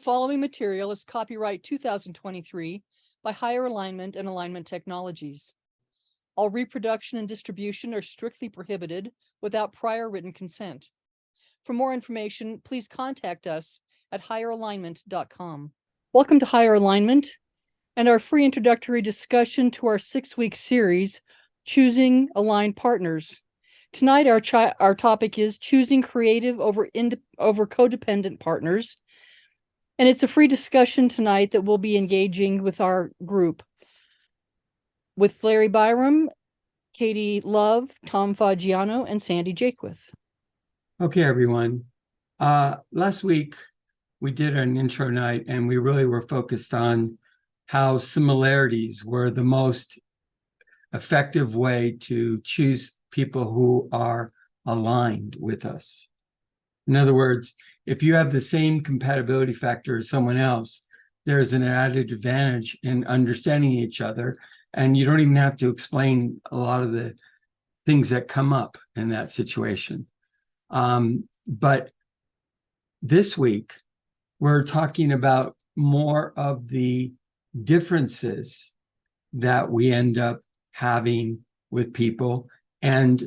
following material is copyright 2023 by Higher Alignment and Alignment Technologies. All reproduction and distribution are strictly prohibited without prior written consent. For more information, please contact us at higheralignment.com. Welcome to Higher Alignment and our free introductory discussion to our 6-week series, Choosing Aligned Partners. Tonight, our topic is choosing creative over codependent partners. And it's a free discussion tonight that we'll be engaging with our group with Larry Byram, Katie Love, Tom Faggiano, and Sandy Jakewith. Okay, everyone. Last week, we did an intro night, and we really were focused on how similarities were the most effective way to choose people who are aligned with us. In other words, if you have the same compatibility factor as someone else, there's an added advantage in understanding each other, and you don't even have to explain a lot of the things that come up in that situation. But this week, we're talking about more of the differences that we end up having with people and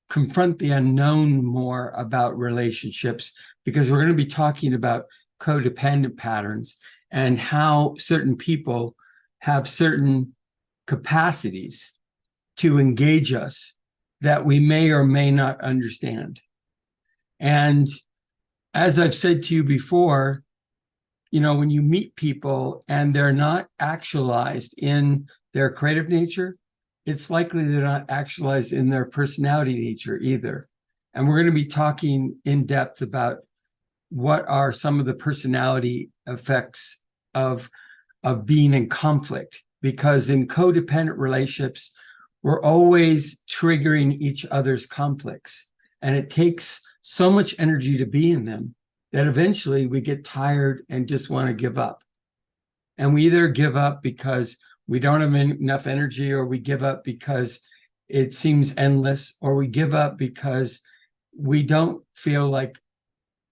confront the unknown more about relationships, because we're going to be talking about codependent patterns and how certain people have certain capacities to engage us that we may or may not understand. And as I've said to you before, when you meet people and they're not actualized in their creative nature, it's likely they're not actualized in their personality nature either. And we're going to be talking in depth about what are some of the personality effects of being in conflict, because in codependent relationships, we're always triggering each other's conflicts. And it takes so much energy to be in them that eventually we get tired and just want to give up. And we either give up because we don't have enough energy, or we give up because it seems endless, or we give up because we don't feel like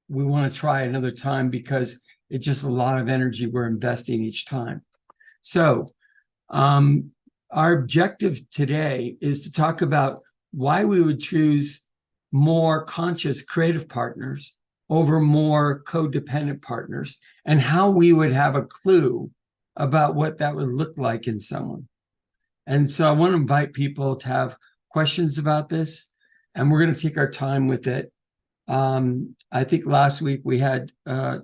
we want to try another time because it's just a lot of energy we're investing each time. So our objective today is to talk about why we would choose more conscious creative partners over more codependent partners, and how we would have a clue about what that would look like in someone. And so I want to invite people to have questions about this, and we're going to take our time with it. I think last week we had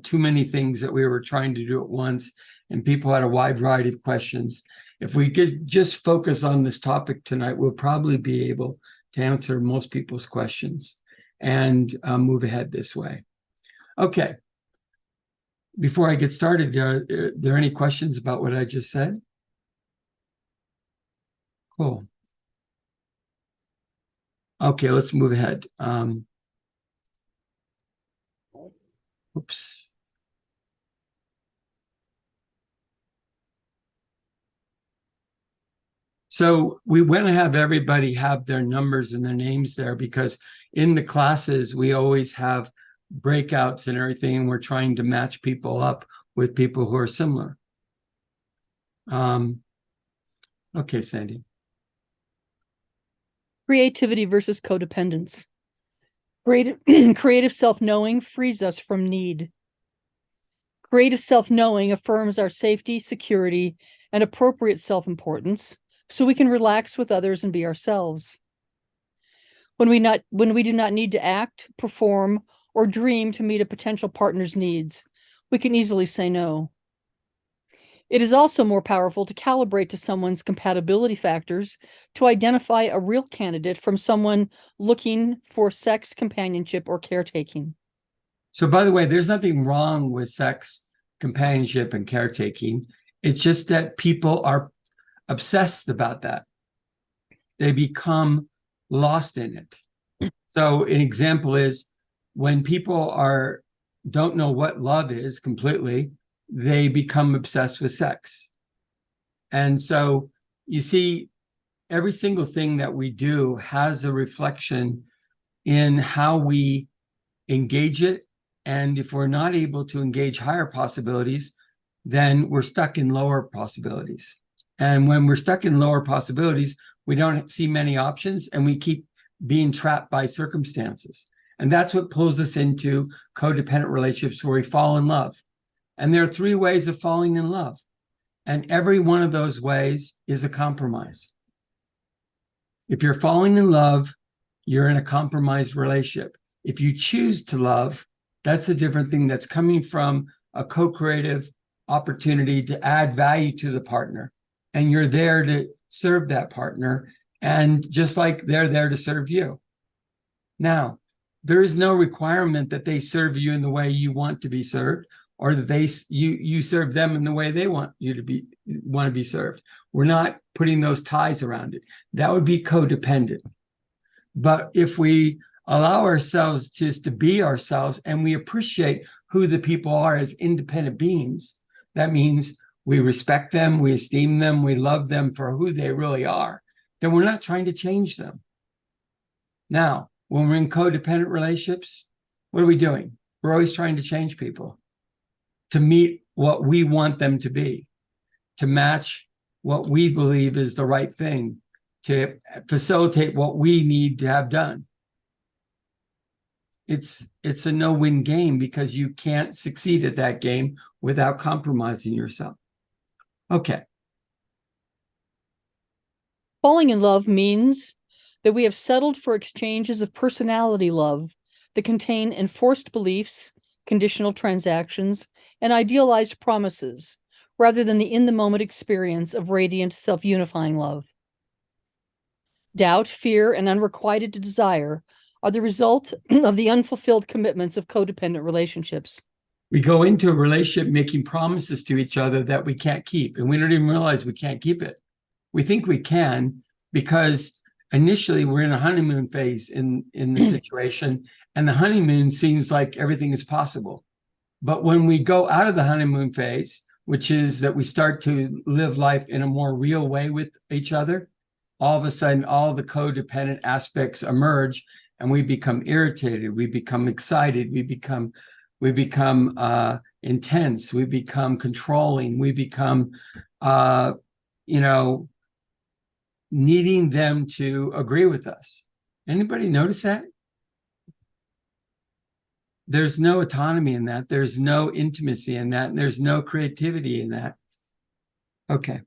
too many things that we were trying to do at once, and people had a wide variety of questions. If we could just focus on this topic tonight, we'll probably be able to answer most people's questions and move ahead this way. Okay. Before I get started, are there any questions about what I just said? Cool. Okay, let's move ahead. Oops. So we want to have everybody have their numbers and their names there, because in the classes, we always have breakouts and everything, and we're trying to match people up with people who are similar. Okay, Sandy. Creativity versus codependence. Creative self-knowing frees us from need. Creative self-knowing affirms our safety, security, and appropriate self-importance, so we can relax with others and be ourselves. When we do not need to act, perform, or dream to meet a potential partner's needs, we can easily say no. It is also more powerful to calibrate to someone's compatibility factors to identify a real candidate from someone looking for sex, companionship, or caretaking. So, by the way, there's nothing wrong with sex, companionship, and caretaking. It's just that people are obsessed about that. They become lost in it. So an example is when people don't know what love is completely, they become obsessed with sex. And so you see, every single thing that we do has a reflection in how we engage it And if we're not able to engage higher possibilities, then we're stuck in lower possibilities. And when we're stuck in lower possibilities, we don't see many options and we keep being trapped by circumstances. And that's what pulls us into codependent relationships where we fall in love. And there are 3 ways of falling in love. And every one of those ways is a compromise. If you're falling in love, you're in a compromised relationship. If you choose to love, that's a different thing. That's coming from a co-creative opportunity to add value to the partner. And you're there to serve that partner. And just like they're there to serve you. Now, there is no requirement that they serve you in the way you want to be served, or that you serve them in the way they want to be served. We're not putting those ties around it. That would be codependent. But if we allow ourselves just to be ourselves and we appreciate who the people are as independent beings, that means we respect them, we esteem them, we love them for who they really are, then we're not trying to change them. Now, when we're in codependent relationships, what are we doing? We're always trying to change people to meet what we want them to be, to match what we believe is the right thing, to facilitate what we need to have done. It's a no-win game because you can't succeed at that game without compromising yourself. Okay. Falling in love means that we have settled for exchanges of personality love that contain enforced beliefs, conditional transactions, and idealized promises, rather than the in-the-moment experience of radiant, self-unifying love. Doubt, fear, and unrequited desire are the result of the unfulfilled commitments of codependent relationships. We go into a relationship making promises to each other that we can't keep, and we don't even realize we can't keep it. We think we can because initially we're in a honeymoon phase in the situation, and the honeymoon seems like everything is possible. But when we go out of the honeymoon phase, which is that we start to live life in a more real way with each other, all of a sudden, all the codependent aspects emerge, and we become irritated, we become excited, we become intense, we become controlling, we become, needing them to agree with us. Anybody notice that? There's no autonomy in that. There's no intimacy in that. And there's no creativity in that. Okay.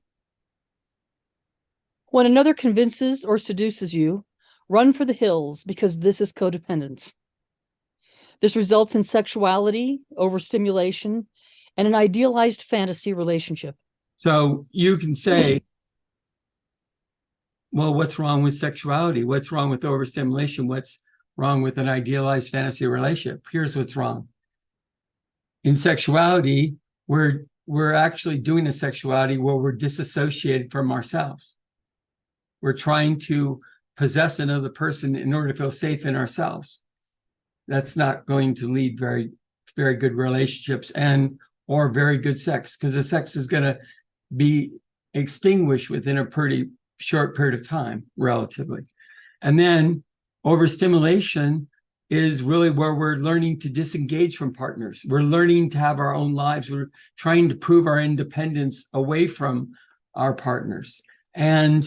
When another convinces or seduces you, run for the hills because this is codependence. This results in sexuality, overstimulation, and an idealized fantasy relationship. So you can say, well, what's wrong with sexuality? What's wrong with overstimulation? What's wrong with an idealized fantasy relationship? Here's what's wrong. In sexuality, we're actually doing a sexuality where we're disassociated from ourselves. We're trying to possess another person in order to feel safe in ourselves. That's not going to lead very, very good relationships or very good sex, because the sex is going to be extinguished within a pretty short period of time, relatively. And then overstimulation is really where we're learning to disengage from partners. We're learning to have our own lives. We're trying to prove our independence away from our partners. And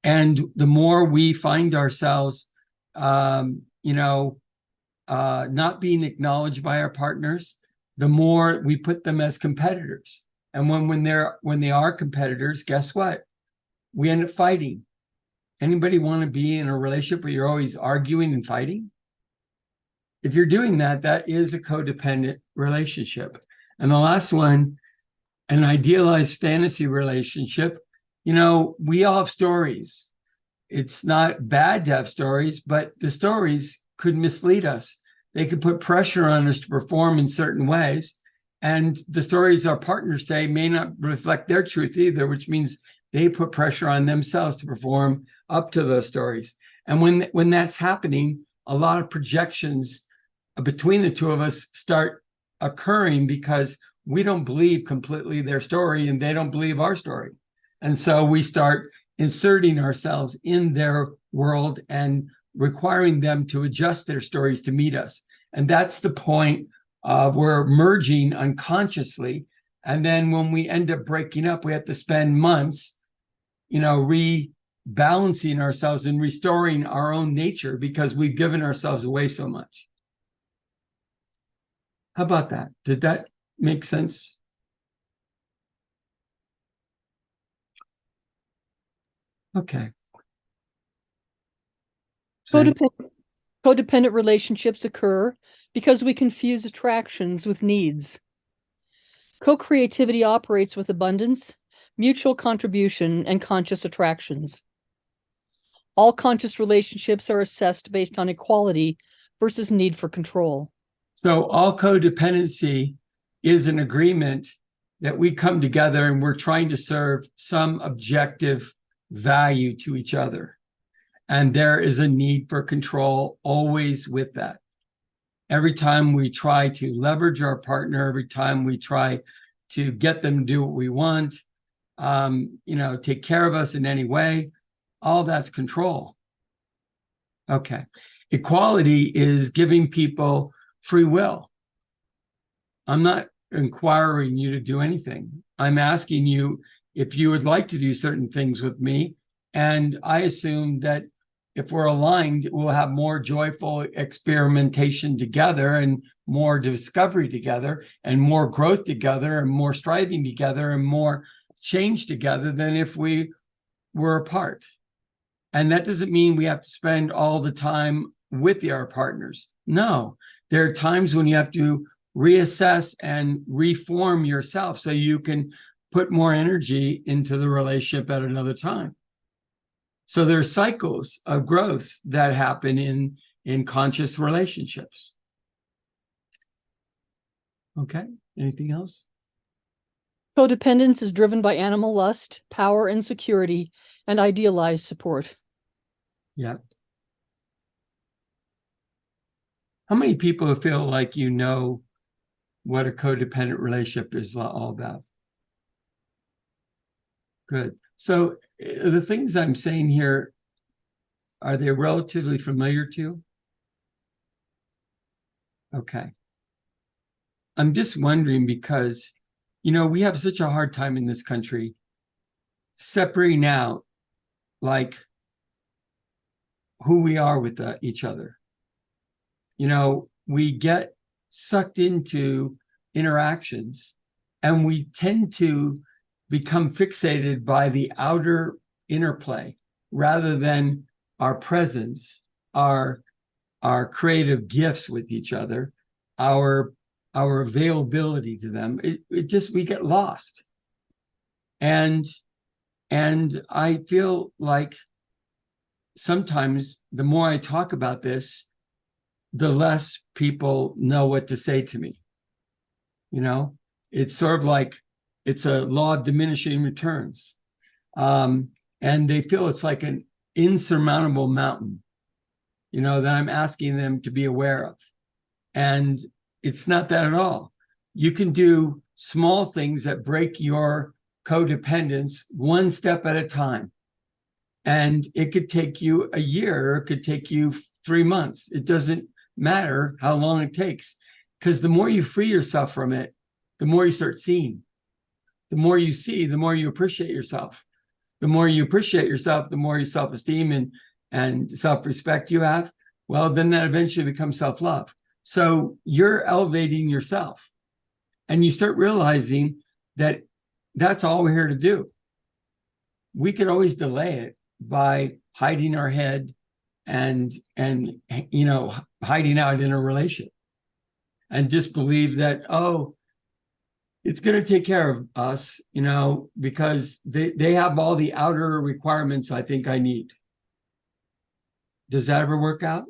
the more we find ourselves, not being acknowledged by our partners, the more we put them as competitors. And when they are competitors, guess what? We end up fighting. Anybody want to be in a relationship where you're always arguing and fighting? If you're doing that, that is a codependent relationship. And the last one, an idealized fantasy relationship. We all have stories. It's not bad to have stories, but the stories could mislead us. They could put pressure on us to perform in certain ways. And the stories our partners say may not reflect their truth either, which means they put pressure on themselves to perform up to those stories. And when that's happening, a lot of projections between the two of us start occurring because we don't believe completely their story and they don't believe our story. And so we start inserting ourselves in their world and requiring them to adjust their stories to meet us. And that's the point We're merging unconsciously. And then when we end up breaking up, we have to spend months, rebalancing ourselves and restoring our own nature because we've given ourselves away so much. How about that? Did that make sense? Okay. So, Codependent relationships occur because we confuse attractions with needs. Co-creativity operates with abundance, mutual contribution, and conscious attractions. All conscious relationships are assessed based on equality versus need for control. So all codependency is an agreement that we come together and we're trying to serve some objective value to each other. And there is a need for control always with that. Every time we try to leverage our partner, every time we try to get them to do what we want, take care of us in any way, all that's control. Okay. Equality is giving people free will. I'm not inquiring you to do anything. I'm asking you if you would like to do certain things with me. And I assume that if we're aligned, we'll have more joyful experimentation together and more discovery together and more growth together and more striving together and more change together than if we were apart. And that doesn't mean we have to spend all the time with our partners. No, there are times when you have to reassess and reform yourself so you can put more energy into the relationship at another time. So there's cycles of growth that happen in conscious relationships. Okay, anything else? Codependence is driven by animal lust, power, insecurity, and idealized support. Yeah. How many people feel like you know what a codependent relationship is all about? Good. So the things I'm saying here, are they relatively familiar to you? Okay. I'm just wondering because, we have such a hard time in this country separating out like who we are with each other. We get sucked into interactions and we tend to become fixated by the outer interplay rather than our presence, our creative gifts with each other, our availability to them. We get lost. And I feel like sometimes the more I talk about this, the less people know what to say to me. It's sort of like it's a law of diminishing returns. And they feel it's like an insurmountable mountain, that I'm asking them to be aware of. And it's not that at all. You can do small things that break your codependence one step at a time. And it could take you a year, or it could take you 3 months. It doesn't matter how long it takes, because the more you free yourself from it, the more you start seeing. The more you see, the more you appreciate yourself. The more you appreciate yourself, the more you self-esteem and self-respect you have. Well, then that eventually becomes self-love. So you're elevating yourself and you start realizing that that's all we're here to do. We could always delay it by hiding our head and hiding out in a relationship and just believe that, it's going to take care of us, because they have all the outer requirements I think I need. Does that ever work out?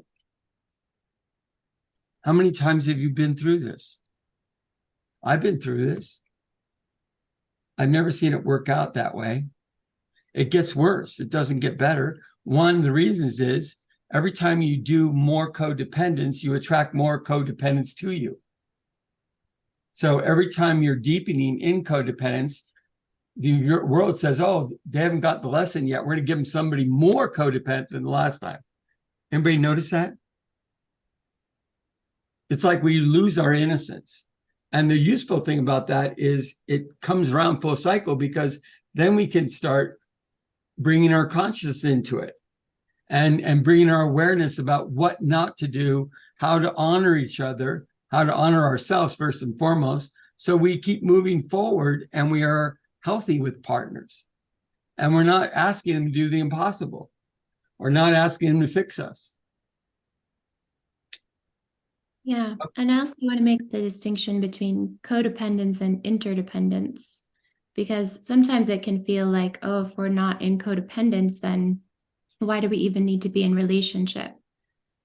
How many times have you been through this? I've been through this. I've never seen it work out that way. It gets worse. It doesn't get better. One of the reasons is every time you do more codependence, you attract more codependence to you. So every time you're deepening in codependence, your world says, oh, they haven't got the lesson yet. We're going to give them somebody more codependent than the last time. Anybody notice that? it's like we lose our innocence. And the useful thing about that is it comes around full cycle, because then we can start bringing our consciousness into it, and bringing our awareness about what not to do, how to honor each other, how to honor ourselves first and foremost. So we keep moving forward and we are healthy with partners. And we're not asking them to do the impossible. We're not asking them to fix us. Yeah. And I also want to make the distinction between codependence and interdependence, because sometimes it can feel like, oh, if we're not in codependence, then why do we even need to be in relationship?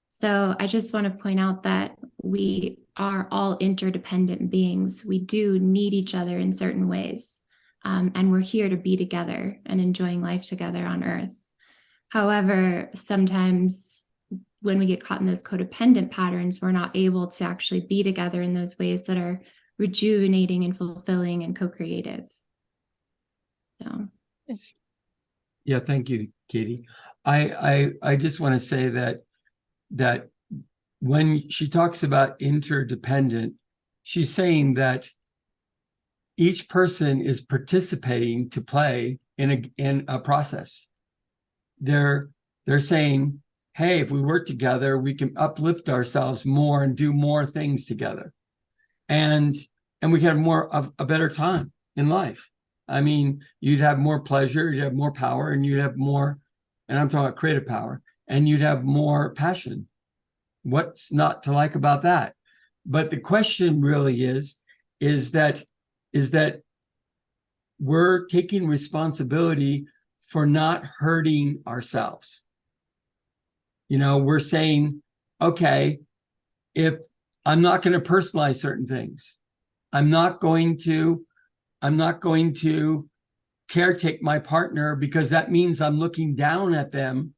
So I just want to point out that we are all interdependent beings. We do need each other in certain ways. And we're here to be together and enjoying life together on Earth. However, sometimes when we get caught in those codependent patterns, we're not able to actually be together in those ways that are rejuvenating and fulfilling and co-creative. So, Yes. Yeah, thank you, Katie. I just want to say that when she talks about interdependent, she's saying that each person is participating to play in a process. They're saying, hey, if we work together, we can uplift ourselves more and do more things together, and we can have more of a better time in life. I mean, you'd have more pleasure, you'd have more power, and you'd have more, and I'm talking about creative power, and you'd have more passion. What's not to like about that? But the question really is that we're taking responsibility for not hurting ourselves. You know, we're saying, okay, if I'm not going to personalize certain things, I'm not going to caretake my partner, because that means I'm looking down at them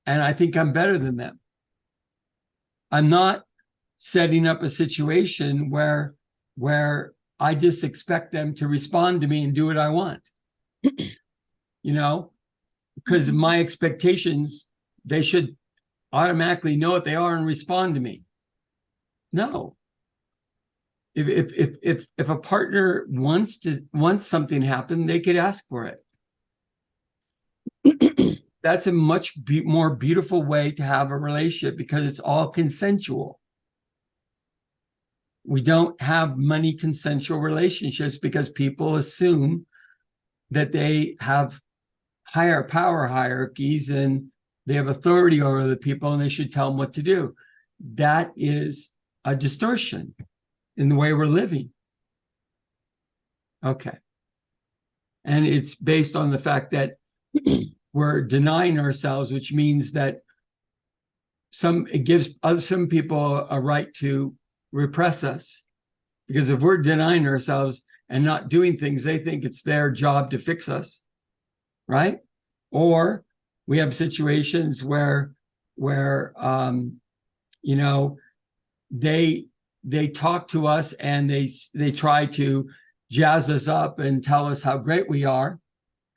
and I think I'm better than them. I'm not setting up a situation where I just expect them to respond to me and do what I want. You know, because my expectations, they should automatically know what they are and respond to me. No. If a partner wants something to happen, they could ask for it. That's a much more beautiful way to have a relationship, because it's all consensual. We don't have many consensual relationships because people assume that they have higher power hierarchies and they have authority over the people and they should tell them what to do. That is a distortion in the way we're living. Okay. And it's based on the fact that we're denying ourselves, which means that it gives some people a right to repress us. Because if we're denying ourselves and not doing things, they think it's their job to fix us, right? Or we have situations where you know, they talk to us and they try to jazz us up and tell us how great we are,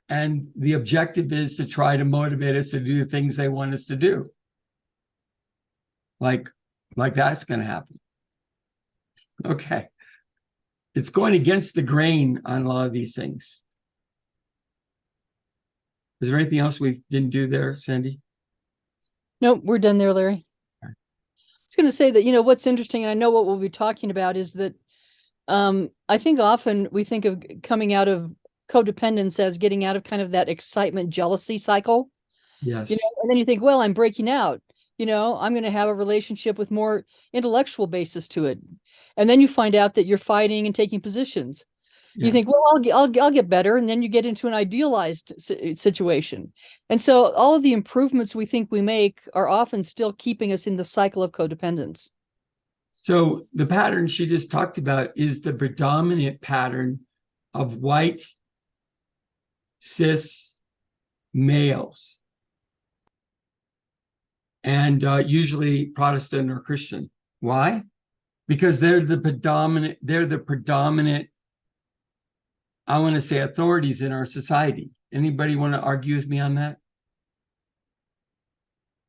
and the objective is to try to motivate us to do the things they want us to do. Like that's going to happen. Okay. It's going against the grain on a lot of these things. Is there anything else we didn't do there, Sandy? Nope, we're done there, Larry. Okay. I was going to say that, you know, what's interesting, and I know what we'll be talking about, is that I think often we think of coming out of codependence as getting out of kind of that excitement, jealousy cycle. Yes. You know, and then you think, well, I'm breaking out. You know, I'm going to have a relationship with more intellectual basis to it. And then you find out that you're fighting and taking positions. You think, well, I'll get better. And then you get into an idealized situation. And so all of the improvements we think we make are often still keeping us in the cycle of codependence. So the pattern she just talked about is the predominant pattern of white, cis males. And usually Protestant or Christian. Why? Because they're the predominant, I want to say, authorities in our society. Anybody want to argue with me on that?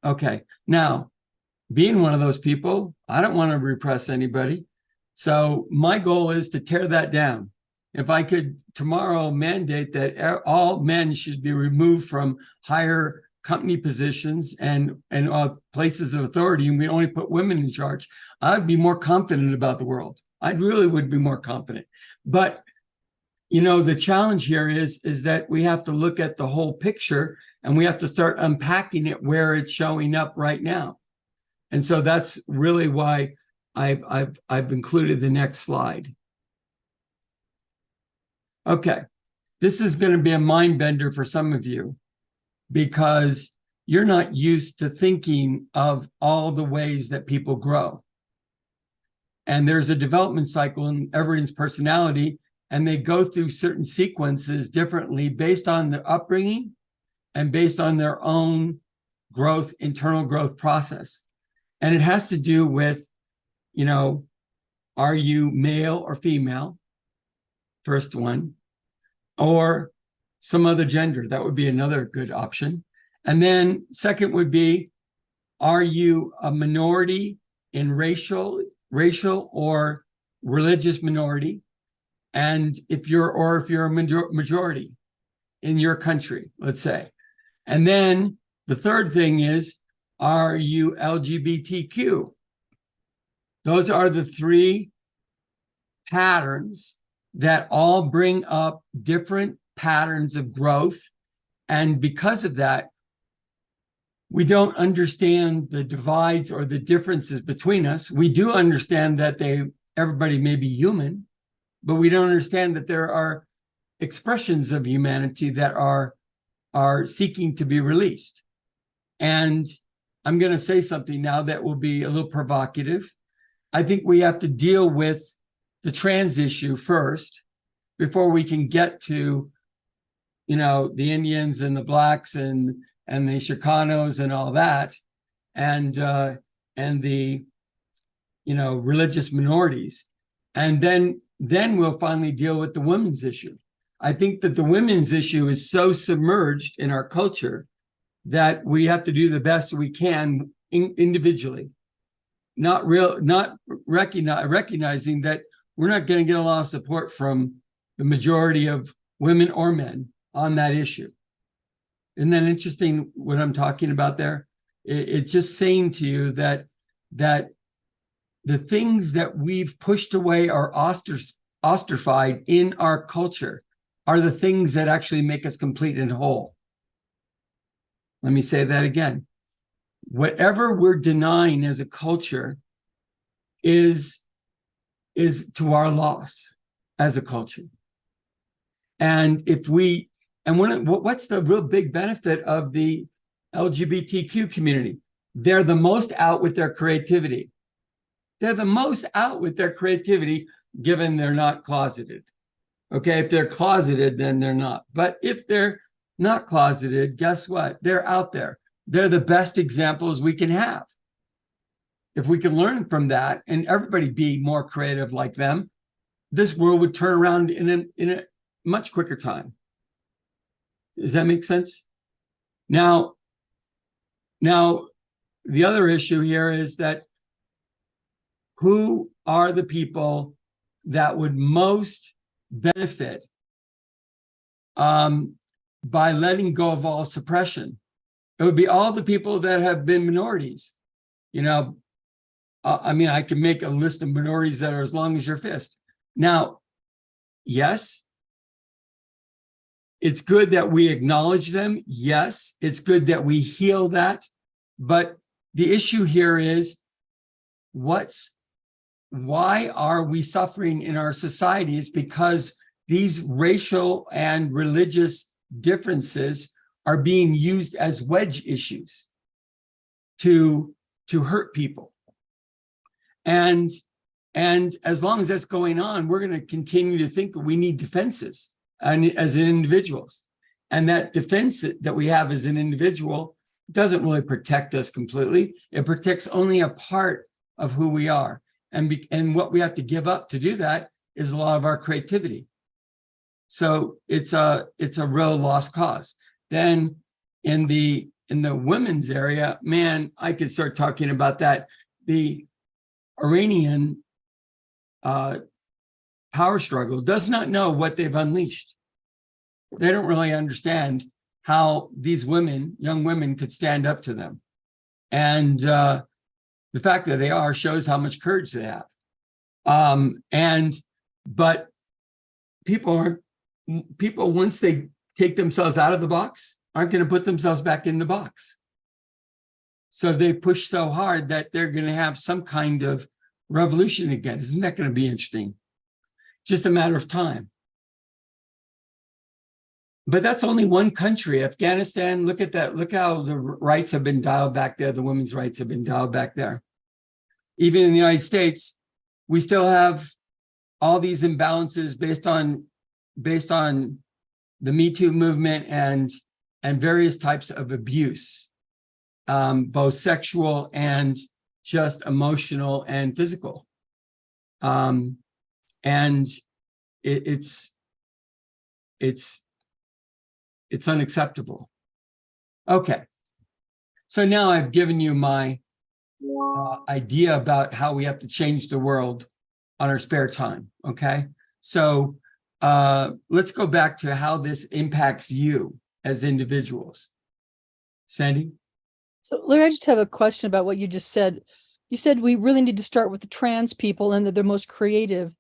Okay. Now, being one of those people, I don't want to repress anybody. So my goal is to tear that down. If I could tomorrow mandate that all men should be removed from higher company positions and places of authority, and we only put women in charge, I'd be more confident about the world. I really would be more confident. But you know, the challenge here is that we have to look at the whole picture, and we have to start unpacking it where it's showing up right now. And so that's really why I've included the next slide. Okay, this is going to be a mind bender for some of you, because you're not used to thinking of all the ways that people grow. And there's a development cycle in everyone's personality, and they go through certain sequences differently based on their upbringing and based on their own growth, internal growth process. And it has to do with, you know, are you male or female? First one. Or some other gender. That would be another good option. And then second would be, are you a minority in racial or religious minority? And if you're a majority in your country, let's say. And then the third thing is, are you LGBTQ? Those are the three patterns that all bring up different patterns of growth. And because of that, we don't understand the divides or the differences between us. We do understand that everybody may be human, but we don't understand that there are expressions of humanity that are seeking to be released. And I'm going to say something now that will be a little provocative. I think we have to deal with the trans issue first before we can get to, you know, the Indians and the Blacks and the Chicanos and all that, and the, you know, religious minorities. And then we'll finally deal with the women's issue. I think that the women's issue is so submerged in our culture that we have to do the best we can individually, not recognizing that we're not going to get a lot of support from the majority of women or men on that issue. Isn't that interesting what I'm talking about there? It's just saying to you that the things that we've pushed away or ostracized in our culture are the things that actually make us complete and whole. Let me say that again. Whatever we're denying as a culture is to our loss as a culture. And what's the real big benefit of the LGBTQ community? They're the most out with their creativity. They're the most out with their creativity, given they're not closeted. Okay, if they're closeted, then they're not. But if they're not closeted, guess what? They're out there. They're the best examples we can have. If we can learn from that and everybody be more creative like them, this world would turn around in a much quicker time. Does that make sense? Now, the other issue here is that who are the people that would most benefit by letting go of all suppression? It would be all the people that have been minorities. You know, I mean, I can make a list of minorities that are as long as your fist. Now, yes, it's good that we acknowledge them. Yes, it's good that we heal that. But the issue here is, why are we suffering in our society? It's because these racial and religious differences are being used as wedge issues to hurt people. And as long as that's going on, we're going to continue to think that we need defenses as individuals. And that defense that we have as an individual doesn't really protect us completely. It protects only a part of who we are. And what we have to give up to do that is a lot of our creativity. So it's a real lost cause. Then in the women's area, man, I could start talking about that. The Iranian power struggle does not know what they've unleashed. They don't really understand how these women, young women, could stand up to them. And the fact that they are shows how much courage they have. But people, once they take themselves out of the box, aren't going to put themselves back in the box. So they push so hard that they're going to have some kind of revolution again. Isn't that going to be interesting? Just a matter of time. But that's only one country. Afghanistan, look at that. Look how the rights have been dialed back there. The women's rights have been dialed back there. Even in the United States, we still have all these imbalances based on the Me Too movement and various types of abuse, both sexual and just emotional and physical. And it's unacceptable. Okay, so now I've given you my idea about how we have to change the world on our spare time. Okay, so let's go back to how this impacts you as individuals. Sandy? So Larry, I just have a question about what you just said. You said we really need to start with the trans people and that they're most creative.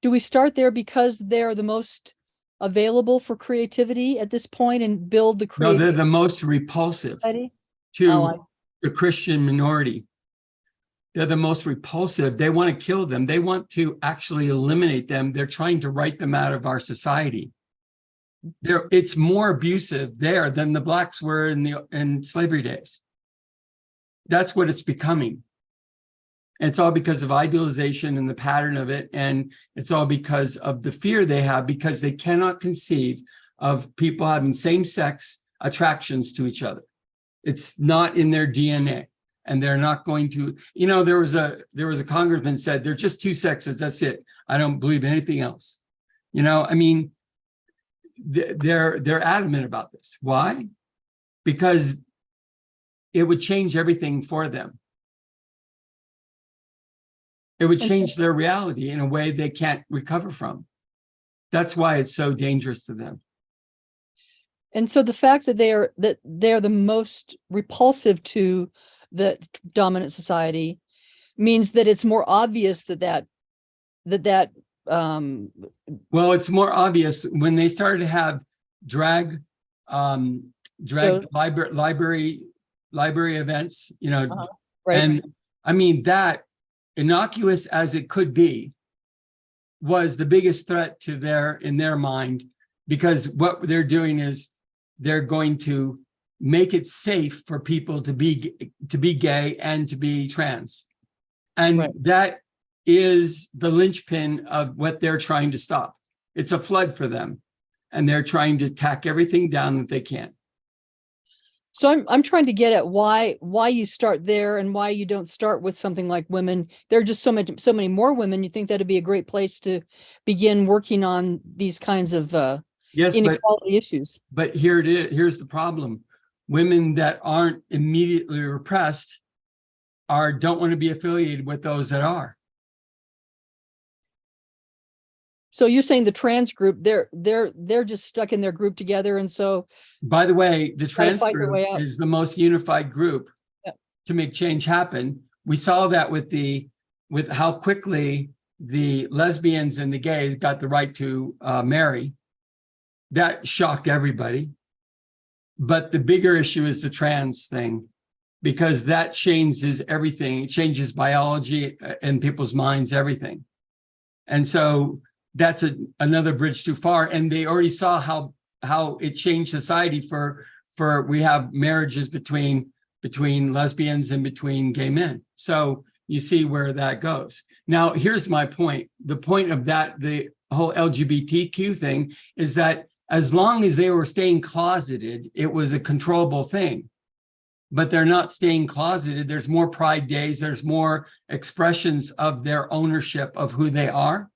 Do we start there because they're the most available for creativity at this point and build the No, creativity? they're the most repulsive to the Christian minority. They're the most repulsive. They want to kill them. They want to actually eliminate them. They're trying to write them out of our society. It's more abusive there than the blacks were in slavery days. That's what it's becoming. And it's all because of idealization and the pattern of it. And it's all because of the fear they have, because they cannot conceive of people having same-sex attractions to each other. It's not in their DNA. And they're not going to, there was a congressman said, they're just two sexes, that's it. I don't believe in anything else. They're adamant about this. Why? Because it would change everything for them. It would change their reality in a way they can't recover from. That's why it's so dangerous to them. And so the fact that they're the most repulsive to the dominant society means that it's more obvious that well, it's more obvious when they started to have drag library events, right. And I mean, that, innocuous as it could be, was the biggest threat to in their mind, because what they're doing is they're going to make it safe for people to be gay and to be trans. And right. That is the linchpin of what they're trying to stop. It's a flood for them, and they're trying to tack everything down that they can. So I'm trying to get at why you start there and why you don't start with something like women. There are just so many more women. You think that'd be a great place to begin working on these kinds of inequality issues. But here it is. Here's the problem. Women that aren't immediately repressed don't want to be affiliated with those that are. So you're saying the trans group, they're just stuck in their group together, and so. By the way, the trans group is the most unified group to make change happen. We saw that with how quickly the lesbians and the gays got the right to marry. That shocked everybody. But the bigger issue is the trans thing, because that changes everything. It changes biology in people's minds, everything. And so that's another bridge too far. And they already saw how it changed society for we have marriages between lesbians and between gay men. So you see where that goes. Now, here's my point. The point of that, the whole LGBTQ thing, is that as long as they were staying closeted, it was a controllable thing. But they're not staying closeted. There's more pride days. There's more expressions of their ownership of who they are.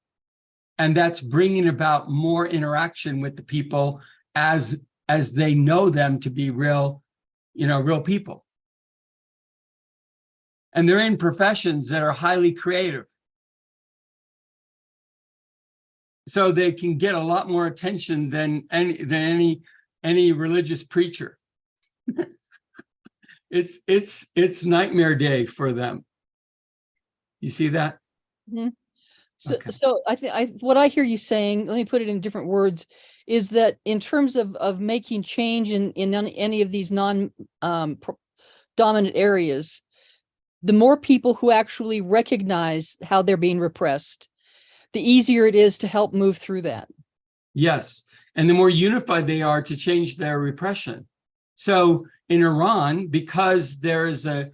And that's bringing about more interaction with the people as they know them to be real real people. And they're in professions that are highly creative. So they can get a lot more attention than any religious preacher. It's nightmare day for them. You see that? Mm-hmm. So, Okay. so I think what I hear you saying, let me put it in different words, is that in terms of making change in any of these dominant areas, the more people who actually recognize how they're being repressed, the easier it is to help move through that. Yes. And the more unified they are to change their repression. So in Iran, because there's a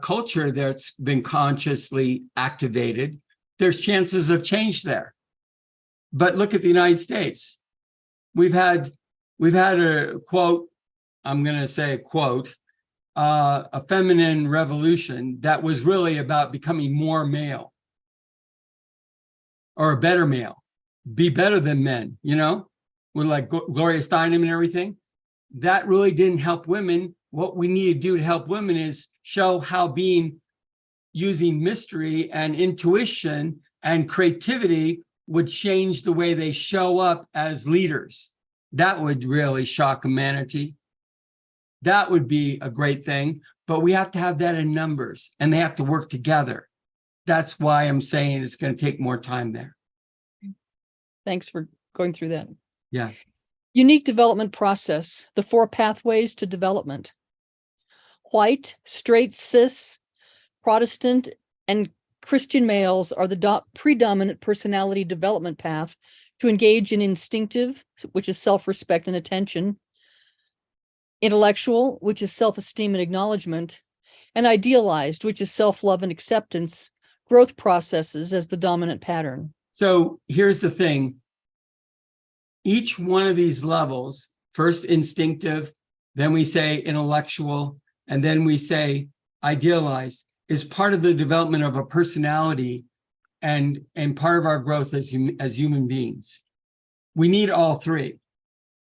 culture that's been consciously activated, there's chances of change there. But look at the United States. We've had a quote, I'm going to say a quote, a feminine revolution that was really about becoming more male or a better male, be better than men, with like Gloria Steinem and everything. That really didn't help women. What we need to do to help women is show how using mystery and intuition and creativity would change the way they show up as leaders. That would really shock humanity. That would be a great thing, but we have to have that in numbers and they have to work together. That's why I'm saying it's going to take more time there. Thanks for going through that. Yeah. Unique development process, the 4 pathways to development. White, straight, cis, Protestant, and Christian males are the predominant personality development path to engage in instinctive, which is self-respect and attention, intellectual, which is self-esteem and acknowledgement, and idealized, which is self-love and acceptance, growth processes as the dominant pattern. So here's the thing. Each one of these levels, first instinctive, then we say intellectual, and then we say idealized, is part of the development of a personality and part of our growth as human beings. We need all 3,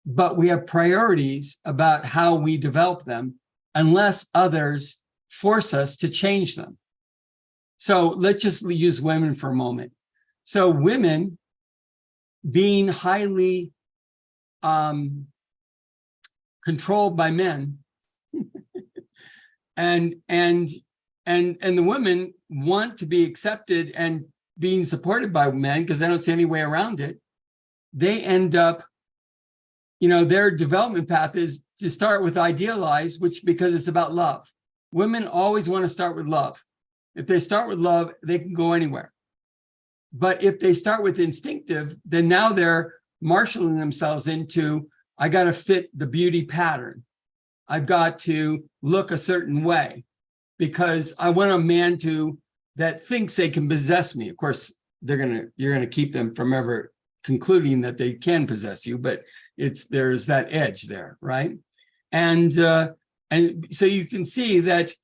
but we have priorities about how we develop them unless others force us to change them. So let's just use women for a moment. So women being highly controlled by men, and the women want to be accepted and being supported by men because they don't see any way around it. They end up, their development path is to start with idealized, because it's about love. Women always want to start with love. If they start with love, they can go anywhere. But if they start with instinctive, then now they're marshaling themselves into, I got to fit the beauty pattern. I've got to look a certain way because I want a man that thinks they can possess me. Of course, you're going to keep them from ever concluding that they can possess you, but there's that edge there, right? And so you can see that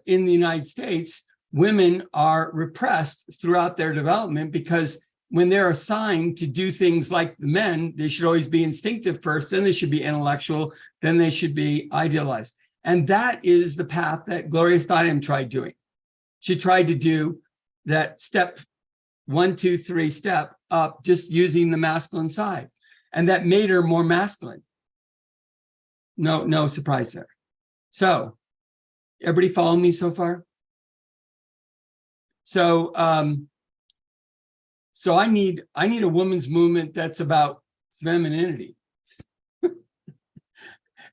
in the United States, women are repressed throughout their development because when they're assigned to do things like the men, they should always be instinctive first, then they should be intellectual, then they should be idealized. And that is the path that Gloria Steinem tried doing. She tried to do that step 1, 2, 3 step up, just using the masculine side. And that made her more masculine. No surprise there. So everybody follow me so far? So I need a women's movement that's about femininity.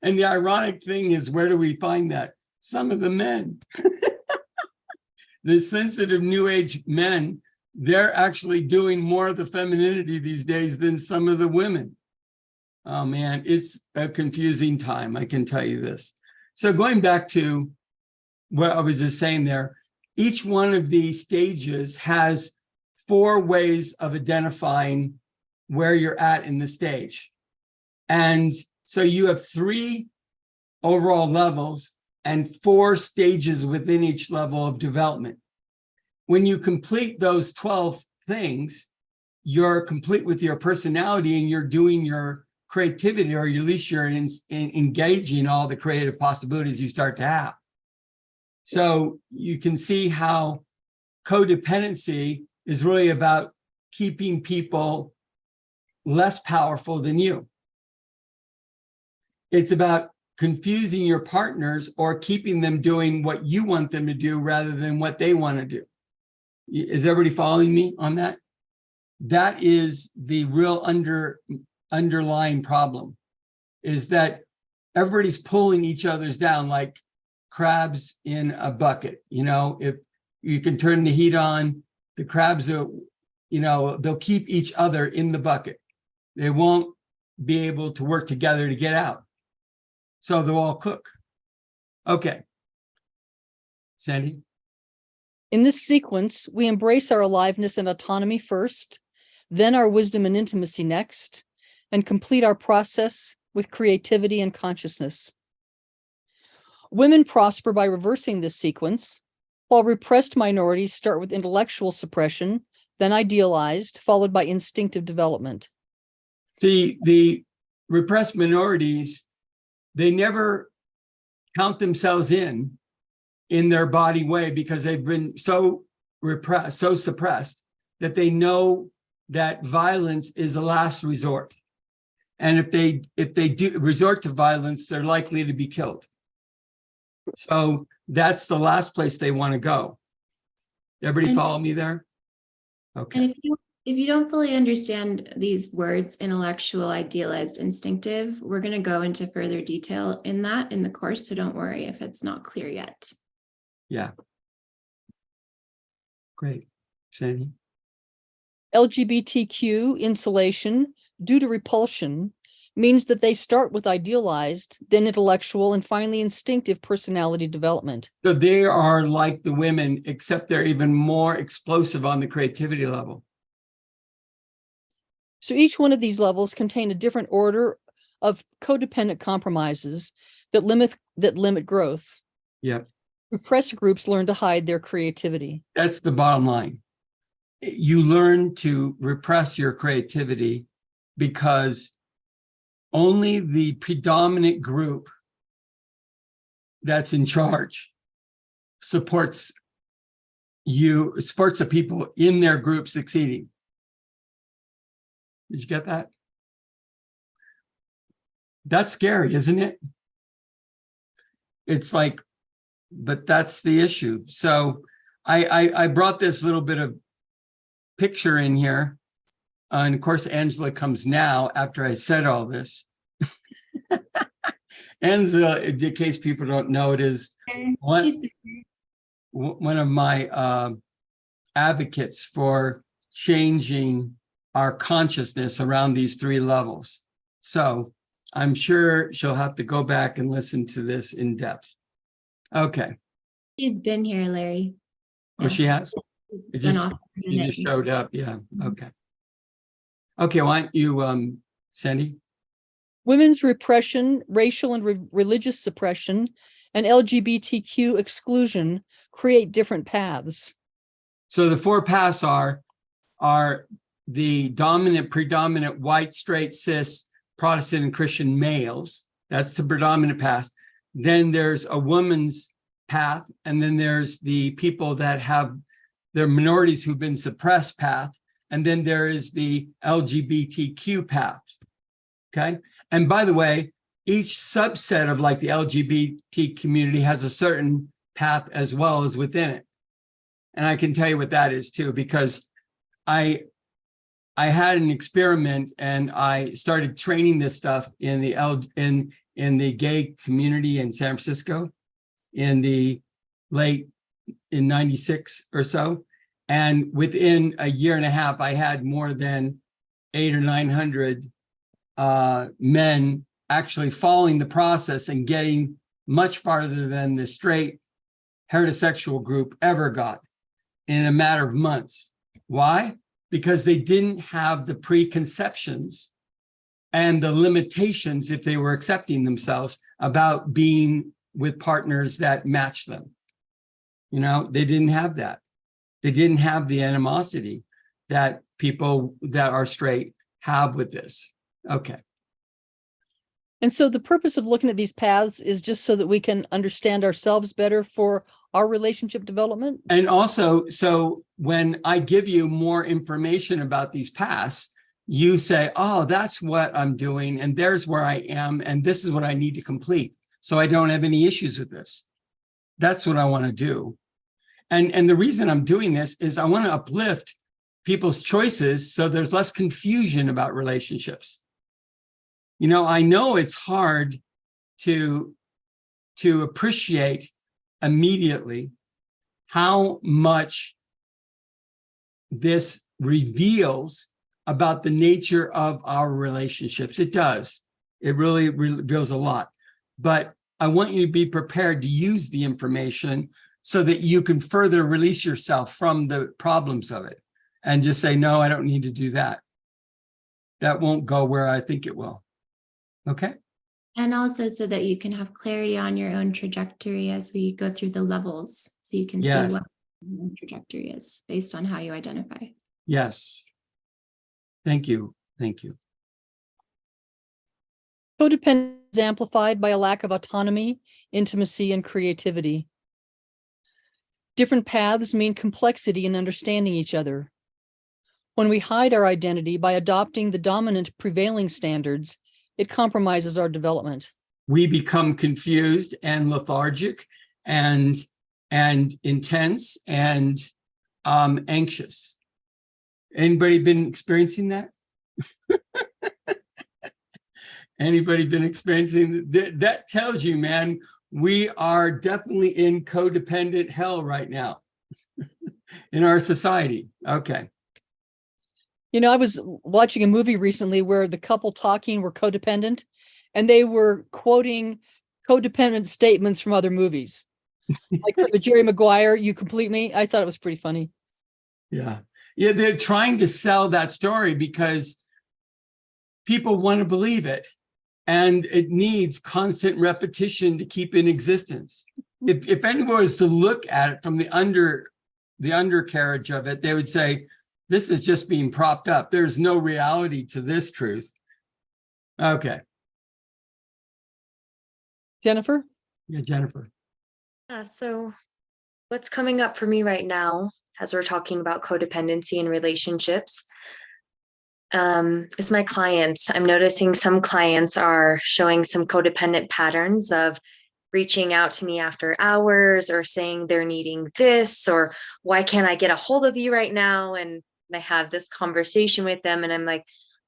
And the ironic thing is, where do we find that? Some of the men, the sensitive new age men, they're actually doing more of the femininity these days than some of the women. Oh man, it's a confusing time, I can tell you this. So going back to what I was just saying there, each one of these stages has 4 ways of identifying where you're at in the stage. And so you have 3 overall levels and 4 stages within each level of development. When you complete those 12 things, you're complete with your personality and you're doing your creativity, or at least you're in engaging all the creative possibilities you start to have. So you can see how codependency is really about keeping people less powerful than you. It's about confusing your partners or keeping them doing what you want them to do rather than what they want to do. Is everybody following me on that? That is the real underlying problem, is that everybody's pulling each other's down like crabs in a bucket. If you can turn the heat on, the crabs are, they'll keep each other in the bucket. They won't be able to work together to get out. So they'll all cook. Okay. Sandy? In this sequence, we embrace our aliveness and autonomy first, then our wisdom and intimacy next, and complete our process with creativity and consciousness. Women prosper by reversing this sequence, while repressed minorities start with intellectual suppression, then idealized, followed by instinctive development. See, the repressed minorities, they never count themselves in their body way because they've been so repressed, so suppressed, that they know that violence is a last resort. And if they do resort to violence, they're likely to be killed. So that's the last place they want to go. Everybody follow me there? Okay. And if you don't fully understand these words, intellectual, idealized, instinctive, we're going to go into further detail in that in the course. So don't worry if it's not clear yet. Yeah. Great. Sandy? LGBTQ insulation due to repulsion means that they start with idealized, then intellectual, and finally instinctive personality development. So they are like the women, except they're even more explosive on the creativity level. So each one of these levels contain a different order of codependent compromises that limit growth. Yep. Repressed groups learn to hide their creativity. That's the bottom line. You learn to repress your creativity because only the predominant group that's in charge supports the people in their group succeeding. Did you get that? That's scary, isn't it? It's like, but that's the issue. So I brought this little bit of picture in here. And of course, Angela comes now after I said all this. Angela, in case people don't know, it is one of my advocates for changing our consciousness around these three levels. So I'm sure she'll have to go back and listen to this in depth. Okay. She's been here, Larry. Oh, she has? It just showed up. Yeah. Okay. Okay. Why don't you, Sandy? Women's repression, racial and religious suppression, and LGBTQ exclusion create different paths. So the four paths are the predominant white, straight, cis, Protestant and Christian males. That's the predominant path. Then there's a woman's path, and then there's the people that have their minorities who've been suppressed path, and then there is the LGBTQ path. Okay. And by the way, each subset of like the LGBT community has a certain path as well as within it. And I can tell you what that is too, because I had an experiment and I started training this stuff in the gay community in San Francisco in in 96 or so. And within a year and a half, I had more than 800 or 900 men actually following the process and getting much farther than the straight heterosexual group ever got in a matter of months. Why? Because they didn't have the preconceptions and the limitations, if they were accepting themselves, about being with partners that match them. They didn't have that. They didn't have the animosity that people that are straight have with this. Okay. And so the purpose of looking at these paths is just so that we can understand ourselves better for our relationship development. And also, so when I give you more information about these paths, you say, oh, that's what I'm doing, and there's where I am, and this is what I need to complete, so I don't have any issues with this. That's what I want to do. And the reason I'm doing this is I want to uplift people's choices so there's less confusion about relationships. You know, I know it's hard to appreciate immediately how much this reveals about the nature of our relationships. It does. It really reveals a lot. But I want you to be prepared to use the information so that you can further release yourself from the problems of it and just say, no, I don't need to do that. That won't go where I think it will. Okay? And also so that you can have clarity on your own trajectory as we go through the levels, so you can Yes. see what your own trajectory is based on how you identify. Yes. Thank you. Thank you. Codependence is amplified by a lack of autonomy, intimacy, and creativity. Different paths mean complexity in understanding each other. When we hide our identity by adopting the dominant prevailing standards, it compromises our development. We become confused and lethargic and intense and anxious. Anybody been experiencing that? Anybody been experiencing that? That tells you, man, we are definitely in codependent hell right now in our society. Okay. You know, I was watching a movie recently where the couple talking were codependent, and they were quoting codependent statements from other movies. Like for the Jerry Maguire, "You complete me." I thought it was pretty funny. Yeah. Yeah, they're trying to sell that story because people want to believe it. And it needs constant repetition to keep in existence. If anyone was to look at it from the undercarriage of it, they would say, this is just being propped up. There's no reality to this truth. Okay. Jennifer? Yeah, Jennifer. Yeah, so what's coming up for me right now, as we're talking about codependency and relationships, is my clients. I'm noticing some clients are showing some codependent patterns of reaching out to me after hours or saying they're needing this, or why can't I get a hold of you right now? And I have this conversation with them and I'm like,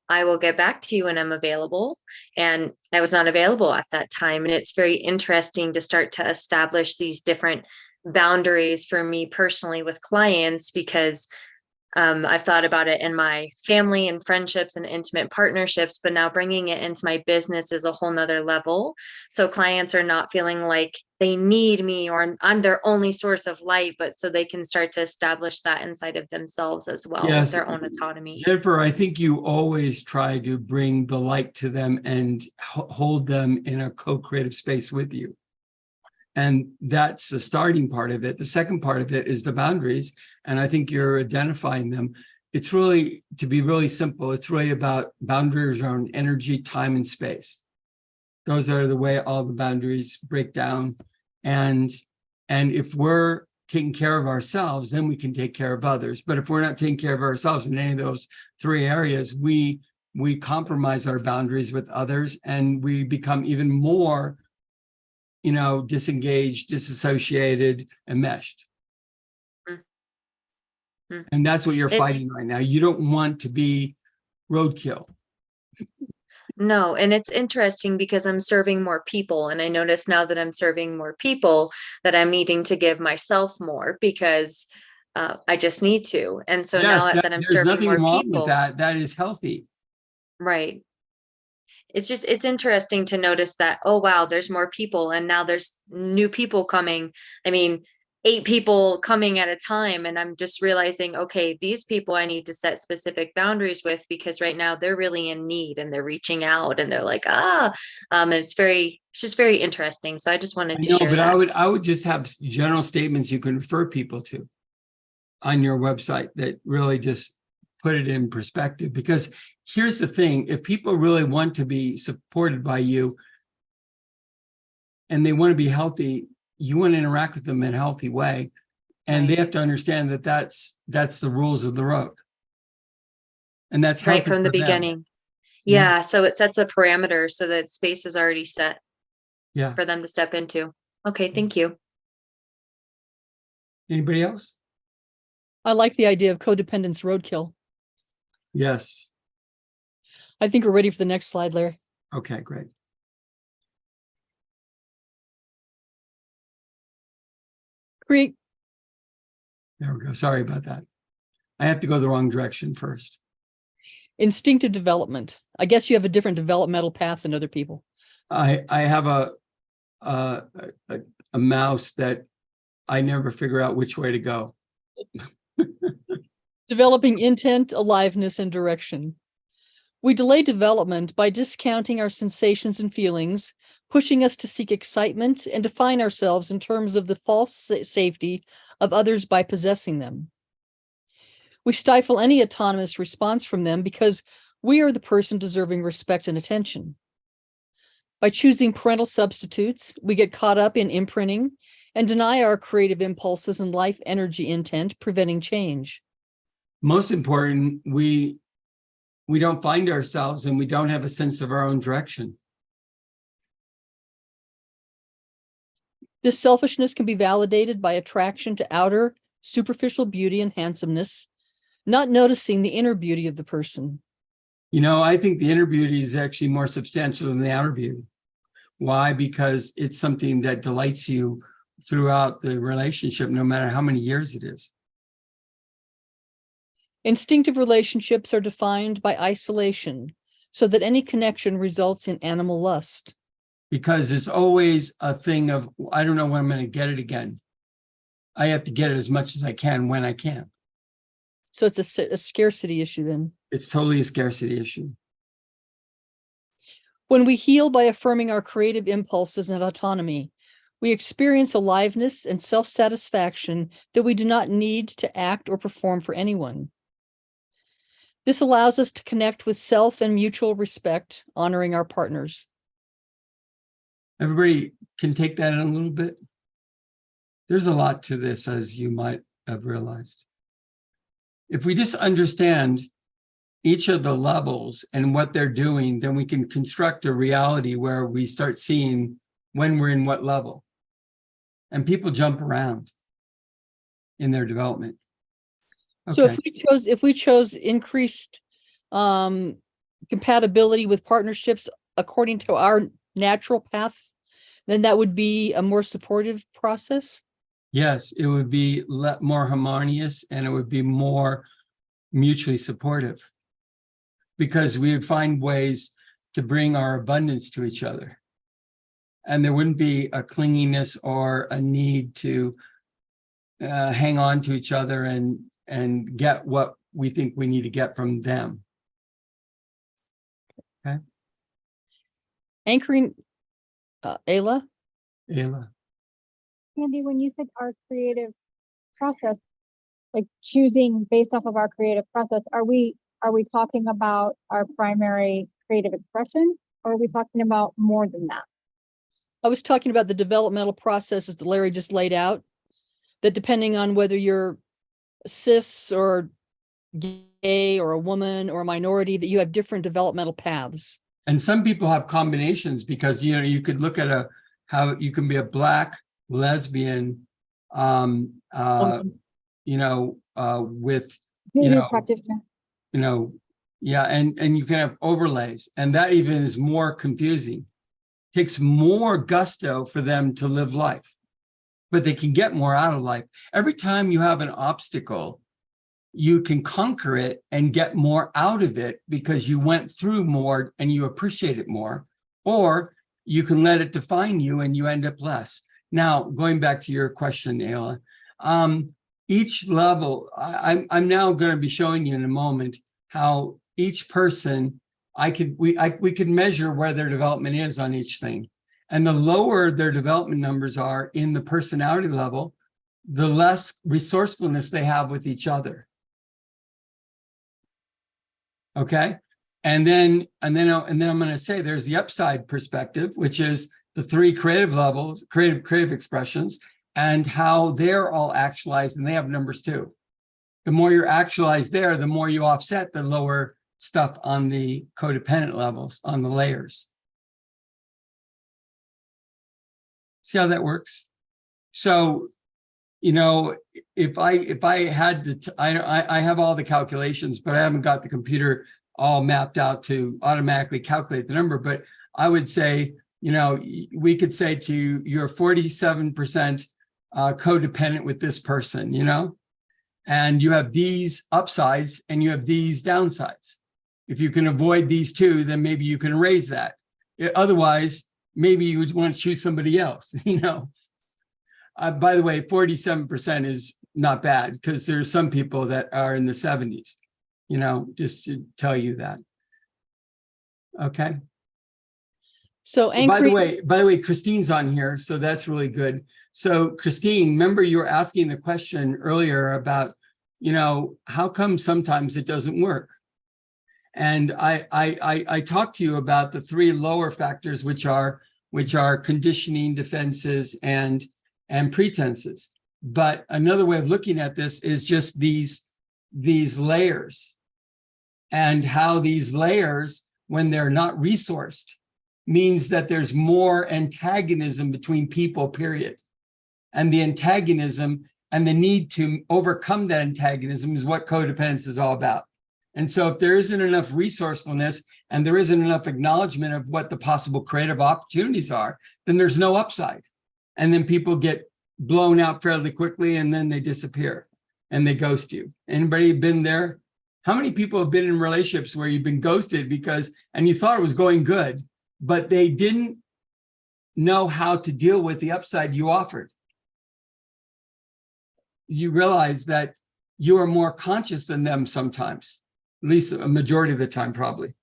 I will get back to you when I'm available. And I was not available at that time. And it's very interesting to start to establish these different boundaries for me personally with clients, because I've thought about it in my family and friendships and intimate partnerships, but now bringing it into my business is a whole nother level. So clients are not feeling like they need me or I'm their only source of light, but so they can start to establish that inside of themselves as well, Yes. with their own autonomy. Jennifer, I think you always try to bring the light to them and hold them in a co-creative space with you. And that's the starting part of it. The second part of it is the boundaries. And I think you're identifying them. It's really, to be really simple, it's really about boundaries around energy, time, and space. Those are the way all the boundaries break down. And if we're taking care of ourselves, then we can take care of others. But if we're not taking care of ourselves in any of those three areas, we compromise our boundaries with others and we become even more disengaged, disassociated, and meshed. Mm-hmm. And that's what you're fighting right now. You don't want to be roadkill. No, and it's interesting because I'm serving more people. And I notice now that I'm serving more people that I'm needing to give myself more because I just need to. And so Yes, now that I'm there's serving nothing more wrong people, with that. That is healthy. right. It's interesting to notice that, oh, wow, there's more people and now there's new people coming. I mean, 8 people coming at a time. And I'm just realizing, okay, these people I need to set specific boundaries with because right now they're really in need and they're reaching out and they're like, and it's just very interesting. So I just wanted to share But that. I would just have general statements you can refer people to on your website that really just put it in perspective. Because here's the thing, if people really want to be supported by you and they want to be healthy, you want to interact with them in a healthy way. And they have to understand that that's the rules of the road. And that's Right healthy from the for them. beginning. Yeah. Yeah. So it sets a parameter so that space is already set Yeah. for them to step into. Okay. Thank you. Anybody else? I like the idea of codependence roadkill. Yes. I think we're ready for the next slide, Larry. Okay, great. Create. There we go. Sorry about that. I have to go the wrong direction first. Instinctive development. I guess you have a different developmental path than other people. I have a mouse that I never figure out which way to go. Developing intent, aliveness, and direction. We delay development by discounting our sensations and feelings, pushing us to seek excitement and define ourselves in terms of the false safety of others by possessing them. We stifle any autonomous response from them because we are the person deserving respect and attention. By choosing parental substitutes, we get caught up in imprinting and deny our creative impulses and life energy intent, preventing change. Most important, we don't find ourselves and we don't have a sense of our own direction. This selfishness can be validated by attraction to outer, superficial beauty and handsomeness, not noticing the inner beauty of the person. You know, I think the inner beauty is actually more substantial than the outer beauty. Why? Because it's something that delights you throughout the relationship, no matter how many years it is. Instinctive relationships are defined by isolation, so that any connection results in animal lust. Because it's always a thing of, I don't know when I'm going to get it again. I have to get it as much as I can when I can. So it's a scarcity issue then. It's totally a scarcity issue. When we heal by affirming our creative impulses and autonomy, we experience aliveness and self-satisfaction that we do not need to act or perform for anyone. This allows us to connect with self and mutual respect, honoring our partners. Everybody can take that in a little bit. There's a lot to this, as you might have realized. If we just understand each of the levels and what they're doing, then we can construct a reality where we start seeing when we're in what level. And people jump around in their development. So if we chose increased compatibility with partnerships according to our natural path, then that would be a more supportive process? Yes, it would be more harmonious and it would be more mutually supportive, because we would find ways to bring our abundance to each other. And there wouldn't be a clinginess or a need to hang on to each other and get what we think we need to get from them. Okay. Anchoring, Ayla? Ayla. Andy, when you said our creative process, like choosing based off of our creative process, are we talking about our primary creative expression, or are we talking about more than that? I was talking about the developmental processes that Larry just laid out, that depending on whether you're cis or gay or a woman or a minority, that you have different developmental paths. And some people have combinations, because you could look at how you can be a Black lesbian, with Practitioner. Yeah, and you can have overlays, and that even is more confusing. Takes more gusto for them to live life, but they can get more out of life. Every time you have an obstacle, you can conquer it and get more out of it because you went through more and you appreciate it more, or you can let it define you and you end up less. Now, going back to your question, Ayla, each level, I'm now going to be showing you in a moment how each person, we could measure where their development is on each thing. And the lower their development numbers are in the personality level, the less resourcefulness they have with each other. Okay. And then I'm going to say there's the upside perspective, which is the three creative levels, creative expressions, and how they're all actualized, and they have numbers too. The more you're actualized there, the more you offset the lower stuff on the codependent levels, on the layers. See how that works? So, you know, if I had to, I have all the calculations, but I haven't got the computer all mapped out to automatically calculate the number. But I would say, you know, we could say to you, you're 47% codependent with this person, you know, and you have these upsides and you have these downsides. If you can avoid these two, then maybe you can raise that. Otherwise, maybe you would want to choose somebody else, you know. By the way, 47% is not bad because there's some people that are in the 70s, you know, just to tell you that. Okay. So By the way, Christine's on here, so that's really good. So Christine, remember you were asking the question earlier about, you know, how come sometimes it doesn't work? And I talked to you about the three lower factors, which are conditioning, defenses, and pretenses. But another way of looking at this is just these layers, and how these layers, when they're not resourced, means that there's more antagonism between people, period. And the antagonism and the need to overcome that antagonism is what codependence is all about. And so if there isn't enough resourcefulness and there isn't enough acknowledgement of what the possible creative opportunities are, then there's no upside. And then people get blown out fairly quickly and then they disappear and they ghost you. Anybody been there? How many people have been in relationships where you've been ghosted and you thought it was going good, but they didn't know how to deal with the upside you offered? You realize that you are more conscious than them sometimes, at least a majority of the time, probably.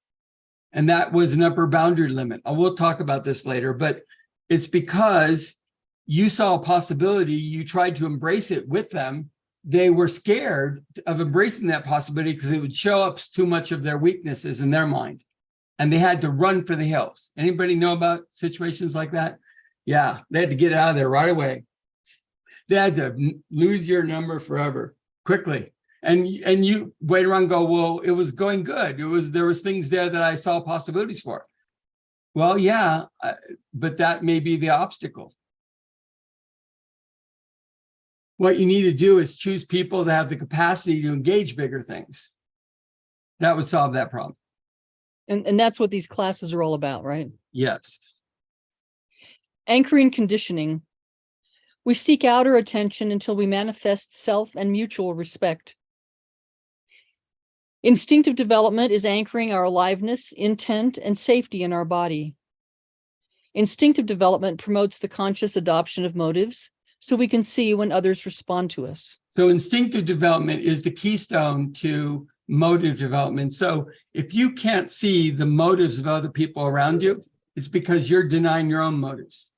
And that was an upper boundary limit. I will talk about this later, but it's because you saw a possibility, you tried to embrace it with them. They were scared of embracing that possibility because it would show up too much of their weaknesses in their mind. And they had to run for the hills. Anybody know about situations like that? Yeah, they had to get out of there right away. They had to lose your number forever, quickly. And you wait around and go, well, it was going good. There was things there that I saw possibilities for. Well, yeah, but that may be the obstacle. What you need to do is choose people that have the capacity to engage bigger things. That would solve that problem. And that's what these classes are all about, right? Yes. Anchoring conditioning. We seek outer attention until we manifest self and mutual respect. Instinctive development is anchoring our aliveness, intent, and safety in our body. Instinctive development promotes the conscious adoption of motives so we can see when others respond to us. So instinctive development is the keystone to motive development. So if you can't see the motives of other people around you, it's because you're denying your own motives.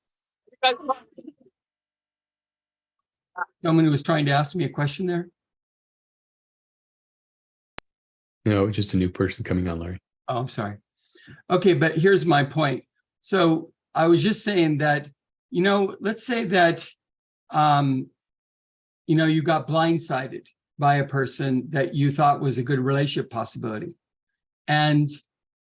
Someone who was trying to ask me a question there? No, just a new person coming on, Larry. Oh, I'm sorry. Okay, but here's my point. So I was just saying that, you know, let's say that, you know, you got blindsided by a person that you thought was a good relationship possibility. And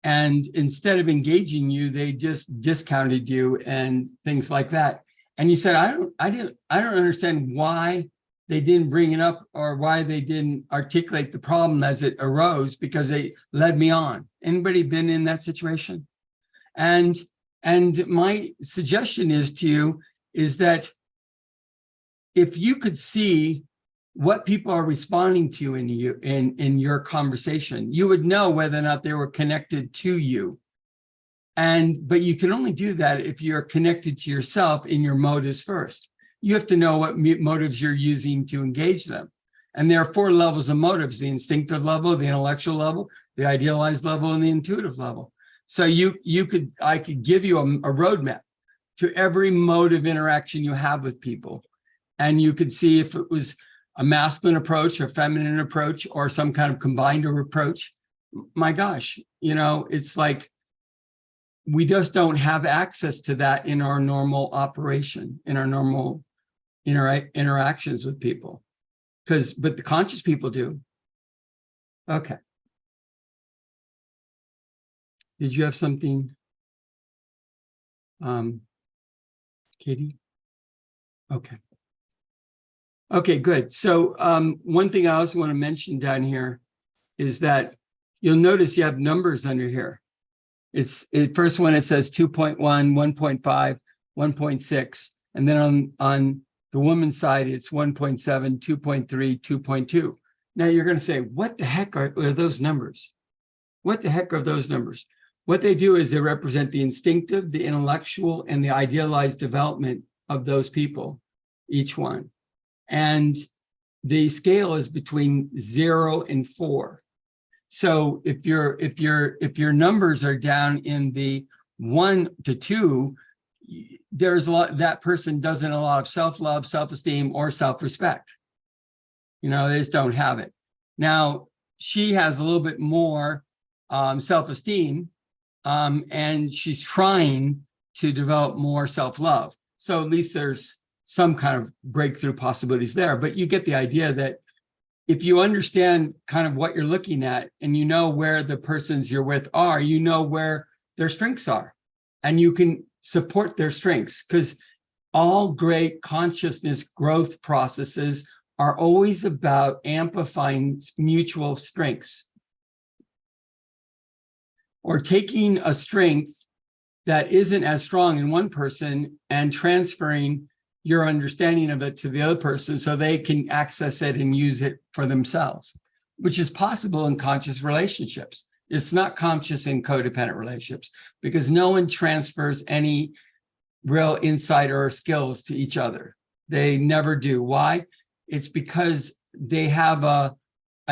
instead of engaging you, they just discounted you and things like that. And you said, I don't understand why they didn't bring it up or why they didn't articulate the problem as it arose, because they led me on. Anybody been in that situation? And my suggestion is to you is that if you could see what people are responding to in your conversation, you would know whether or not they were connected to you. But you can only do that if you're connected to yourself in your motives first. You have to know what motives you're using to engage them. And there are 4 levels of motives: the instinctive level, the intellectual level, the idealized level, and the intuitive level. So I could give you a roadmap to every motive interaction you have with people. And you could see if it was a masculine approach, a feminine approach, or some kind of combined approach. my gosh, it's like we just don't have access to that in our normal operation, in our normal interactions with people. But the conscious people do. Okay. Did you have something, Katie? Okay. Okay, good. So one thing I also want to mention down here is that you'll notice you have numbers under here. First one, it says 2.1, 1.5, 1.6. And then on the woman's side, it's 1.7, 2.3, 2.2. Now you're going to say, what the heck are those numbers? What the heck are those numbers? What they do is they represent the instinctive, the intellectual, and the idealized development of those people, each one. And the scale is between 0 and 4. So if your numbers are down in the 1 to 2, there's a lot, that person doesn't have a lot of self-love, self-esteem, or self-respect. They just don't have it. Now, she has a little bit more self-esteem, and she's trying to develop more self-love. So at least there's some kind of breakthrough possibilities there. But you get the idea that if you understand kind of what you're looking at, and you know where the persons you're with are, you know where their strengths are, and you can support their strengths, because all great consciousness growth processes are always about amplifying mutual strengths, or taking a strength that isn't as strong in one person and transferring your understanding of it to the other person so they can access it and use it for themselves, which is possible in conscious relationships. It's not conscious in codependent relationships, because no one transfers any real insight or skills to each other. They never do. Why? It's because they have a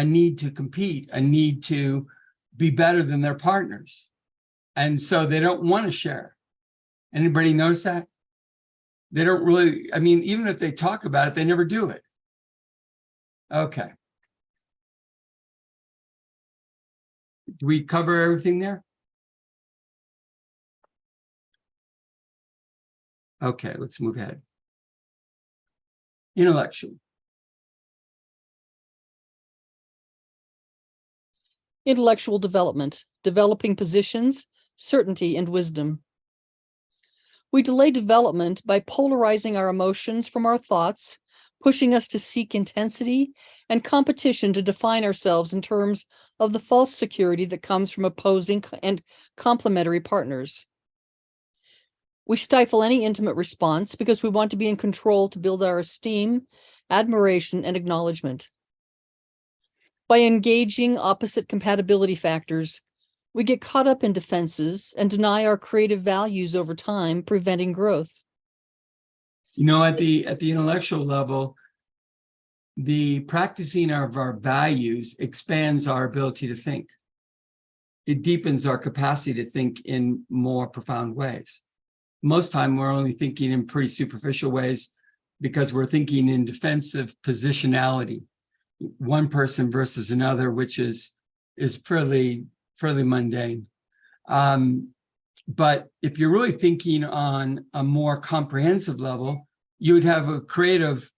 need to compete, a need to be better than their partners. And so they don't want to share. Anybody notice that? They don't really, even if they talk about it, they never do it. Okay. Do we cover everything there? Okay, let's move ahead. Intellectual. Intellectual development, developing positions, certainty, and wisdom. We delay development by polarizing our emotions from our thoughts, pushing us to seek intensity and competition to define ourselves in terms of the false security that comes from opposing and complementary partners. We stifle any intimate response because we want to be in control to build our esteem, admiration, and acknowledgement. By engaging opposite compatibility factors, we get caught up in defenses and deny our creative values over time, preventing growth. At the intellectual level, the practicing of our values expands our ability to think. It deepens our capacity to think in more profound ways. Most time we're only thinking in pretty superficial ways because we're thinking in defensive positionality, one person versus another, which is fairly mundane. But if you're really thinking on a more comprehensive level, you would have a creative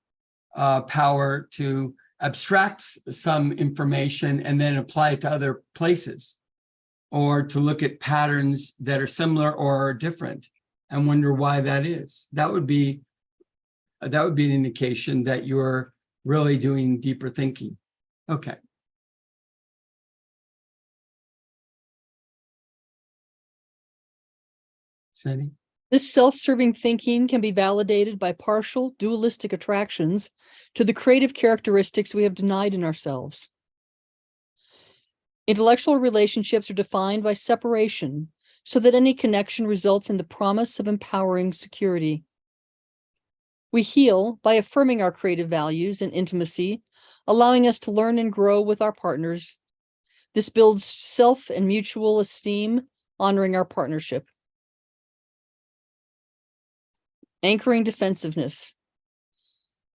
power to abstract some information and then apply it to other places, or to look at patterns that are similar or are different and wonder why that is. That would be an indication that you're really doing deeper thinking. Okay. Sandy? This self-serving thinking can be validated by partial dualistic attractions to the creative characteristics we have denied in ourselves. Intellectual relationships are defined by separation, so that any connection results in the promise of empowering security. We heal by affirming our creative values and intimacy, allowing us to learn and grow with our partners. This builds self and mutual esteem, honoring our partnership. Anchoring defensiveness.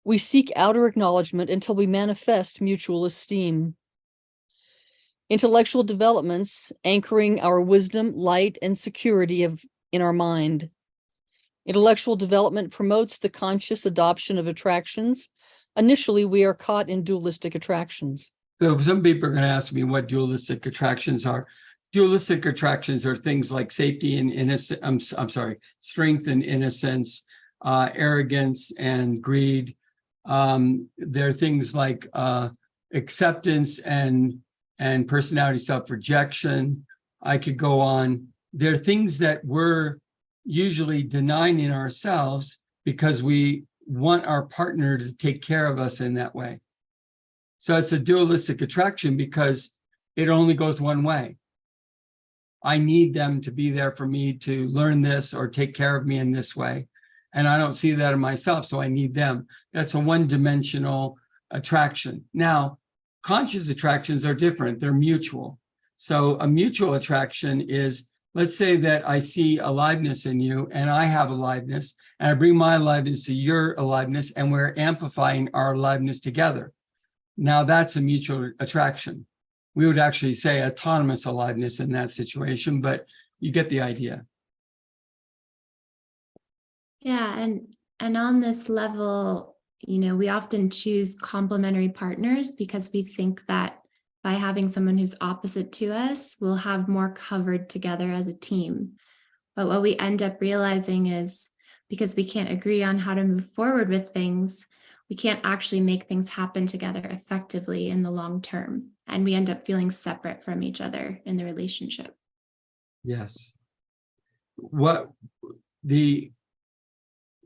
We seek outer acknowledgement until we manifest mutual esteem. Intellectual developments anchoring our wisdom, light, and security in our mind. Intellectual development promotes the conscious adoption of attractions. Initially, we are caught in dualistic attractions. So some people are going to ask me what dualistic attractions are. Dualistic attractions are things like safety and innocence. I'm sorry, strength and innocence, arrogance and greed. There are things like acceptance and personality self-rejection. I could go on. There are things that we're usually denying in ourselves because we want our partner to take care of us in that way. So it's a dualistic attraction because it only goes one way. I need them to be there for me to learn this or take care of me in this way. And I don't see that in myself, so I need them. That's a one-dimensional attraction. Now, conscious attractions are different. They're mutual. So a mutual attraction is, let's say that I see aliveness in you and I have aliveness, and I bring my aliveness to your aliveness, and we're amplifying our aliveness together. Now that's a mutual attraction. We would actually say autonomous aliveness in that situation, but you get the idea. Yeah, and on this level, we often choose complementary partners because we think that by having someone who's opposite to us, we'll have more covered together as a team. But what we end up realizing is because we can't agree on how to move forward with things, we can't actually make things happen together effectively in the long term. And we end up feeling separate from each other in the relationship. Yes.